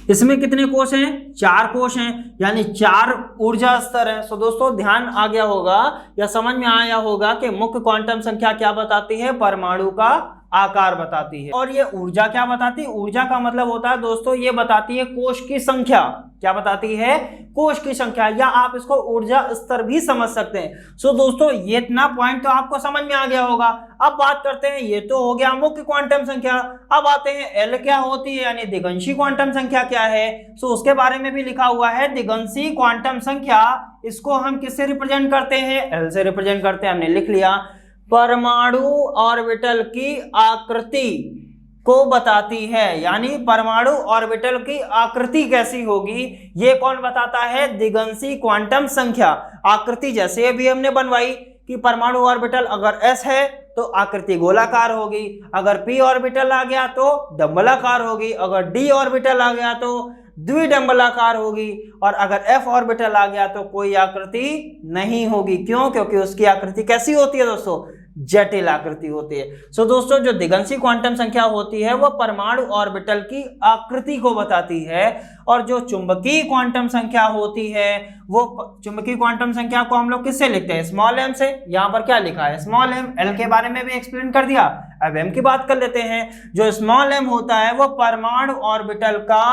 इसमें कितने कोश हैं, 4 कोश हैं, यानी 4 ऊर्जा स्तर हैं। सो दोस्तों ध्यान आ गया होगा या समझ में आया होगा कि मुख्य क्वांटम संख्या क्या बताती है, परमाणु का आकार बताती है। और ये ऊर्जा क्या बताती है, ऊर्जा का मतलब होता है दोस्तों ये बताती है कोश की संख्या। क्या बताती है, कोश की संख्या, या आप इसको ऊर्जा स्तर भी समझ सकते हैं। सो दोस्तों ये इतना पॉइंट तो आपको समझ में आ गया होगा। अब बात करते हैं, ये तो हो गया मुख्य क्वांटम संख्या। अब आते हैं एल क्या होती है, यानी दिगंशी क्वांटम संख्या क्या है। सो उसके बारे में भी लिखा हुआ है, दिगंशी क्वांटम संख्या, इसको हम किससे रिप्रेजेंट करते हैं, एल से रिप्रेजेंट करते हैं। हमने लिख लिया, परमाणु ऑर्बिटल की आकृति को बताती है, यानी परमाणु ऑर्बिटल की आकृति कैसी होगी ये कौन बताता है, दिगंशी क्वांटम संख्या। आकृति जैसे अभी हमने बनवाई कि परमाणु ऑर्बिटल अगर s है तो आकृति गोलाकार होगी, अगर p ऑर्बिटल आ गया तो डंबलाकार होगी, अगर d ऑर्बिटल आ गया तो द्विडंबलाकार होगी, और अगर f ऑर्बिटल आ गया तो कोई आकृति नहीं होगी। क्यों, क्योंकि उसकी आकृति कैसी होती है दोस्तों, जटिल आकृति होती है। सो दोस्तों जो दिगंशी क्वांटम संख्या होती है वो परमाणु ऑर्बिटल की आकृति को बताती है, और जो चुंबकीय क्वांटम संख्या होती है वो चुंबकीय क्वांटम संख्या को हम लोग किससे लिखते हैं, स्मॉल m से। यहाँ पर क्या लिखा है, स्मॉल m। l के बारे में भी एक्सप्लेन कर दिया, अब m की बात कर लेते हैं। जो स्मॉल m होता है वो परमाणु ऑर्बिटल का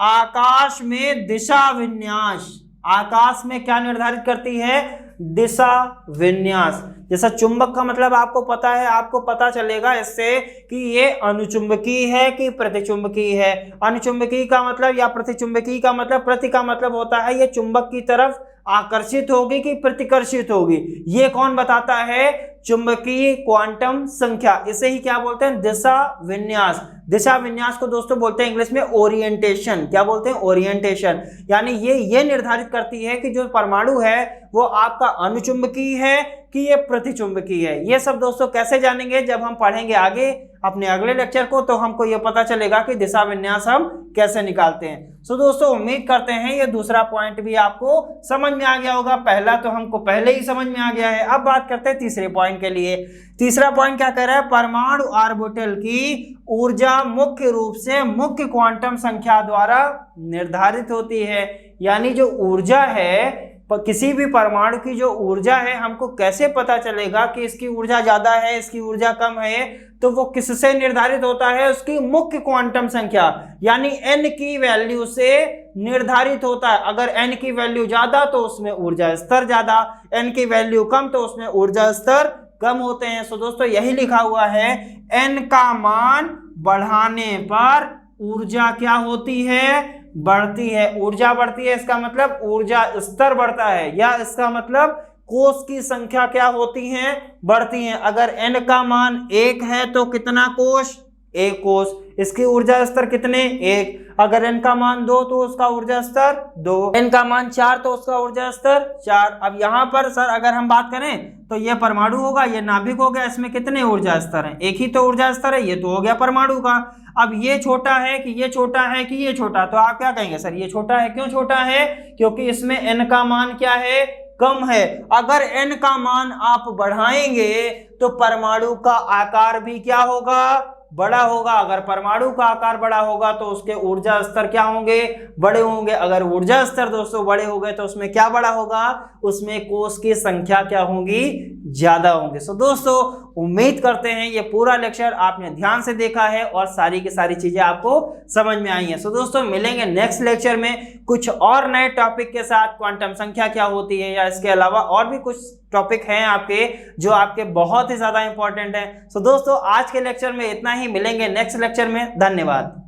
आकाश में दिशा विन्यास, आकाश में क्या निर्धारित करती है, दिशा विन्यास। जैसा चुंबक का मतलब आपको पता है, आपको पता चलेगा इससे कि ये अनुचुंबकीय है कि प्रतिचुंबकीय है। अनुचुंबकीय का मतलब या प्रतिचुंबकीय का मतलब, प्रति का मतलब होता है ये चुंबक की तरफ आकर्षित होगी कि प्रतिकर्षित होगी, ये कौन बताता है, चुंबकीय क्वांटम संख्या। इसे ही क्या बोलते हैं, दिशा विन्यास। दिशा विन्यास को दोस्तों बोलते हैं इंग्लिश में ओरिएंटेशन। क्या बोलते हैं, ओरिएंटेशन। यानी ये निर्धारित करती है कि जो परमाणु है वो आपका अनुचुंबकीय है कि ये प्रतिचुंबकीय है। ये सब दोस्तों कैसे जानेंगे, जब हम पढ़ेंगे आगे अपने अगले लेक्चर को, तो हमको ये पता चलेगा कि दिशा विन्यास हम कैसे निकालते हैं। सो दोस्तों उम्मीद करते हैं ये दूसरा पॉइंट भी आपको समझ में आ गया होगा। पहला तो हमको पहले ही समझ में आ गया है। अब बात करते हैं तीसरे पॉइंट के लिए। तीसरा पॉइंट क्या कह रहा है, परमाणु ऑर्बिटल की ऊर्जा मुख्य रूप से मुख्य क्वांटम संख्या द्वारा निर्धारित होती है। यानी जो ऊर्जा है, किसी भी परमाणु की जो ऊर्जा है, हमको कैसे पता चलेगा कि इसकी ऊर्जा ज्यादा है, इसकी ऊर्जा कम है, तो वो किससे निर्धारित होता है, उसकी मुख्य क्वांटम संख्या यानी n की वैल्यू से निर्धारित होता है। अगर n की वैल्यू ज्यादा तो उसमें ऊर्जा स्तर ज्यादा, n की वैल्यू कम तो उसमें ऊर्जा स्तर कम होते हैं। सो दोस्तों यही लिखा हुआ है, n का मान बढ़ाने पर ऊर्जा क्या होती है, बढ़ती है। ऊर्जा बढ़ती है इसका मतलब ऊर्जा स्तर बढ़ता है, या इसका मतलब कोष की संख्या क्या होती है, बढ़ती है। अगर n का मान 1 है तो कितना कोष, 1 कोष। इसकी ऊर्जा स्तर कितने, 1। अगर n का मान 2 तो उसका ऊर्जा स्तर 2। n का मान 4 तो उसका ऊर्जा स्तर 4। अब यहाँ पर सर अगर हम बात करें तो ये परमाणु होगा, ये नाभिक हो गया, इसमें कितने ऊर्जा स्तर हैं, एक ही तो ऊर्जा स्तर है, ये तो हो गया परमाणु का। अब ये छोटा है कि ये छोटा है कि ये छोटा, तो आप क्या कहेंगे, सर ये छोटा है। क्यों छोटा है, क्योंकि इसमें n का मान क्या है, कम है। अगर n का मान आप बढ़ाएंगे तो परमाणु का आकार भी क्या होगा, बड़ा होगा। अगर परमाणु का आकार बड़ा होगा तो उसके ऊर्जा स्तर क्या होंगे, बड़े होंगे। अगर ऊर्जा स्तर दोस्तों बड़े हो गए तो उसमें क्या बड़ा होगा, उसमें कोष की संख्या क्या होगी, ज्यादा होंगे। सो दोस्तों उम्मीद करते हैं ये पूरा लेक्चर आपने ध्यान से देखा है और सारी की सारी चीजें आपको समझ में आई हैं। सो दोस्तों मिलेंगे नेक्स्ट लेक्चर में कुछ और नए टॉपिक के साथ। क्वांटम संख्या क्या होती है या इसके अलावा और भी कुछ टॉपिक हैं आपके जो आपके बहुत ही ज्यादा इंपॉर्टेंट है। सो दोस्तों आज के लेक्चर में इतना ही, मिलेंगे नेक्स्ट लेक्चर में। धन्यवाद।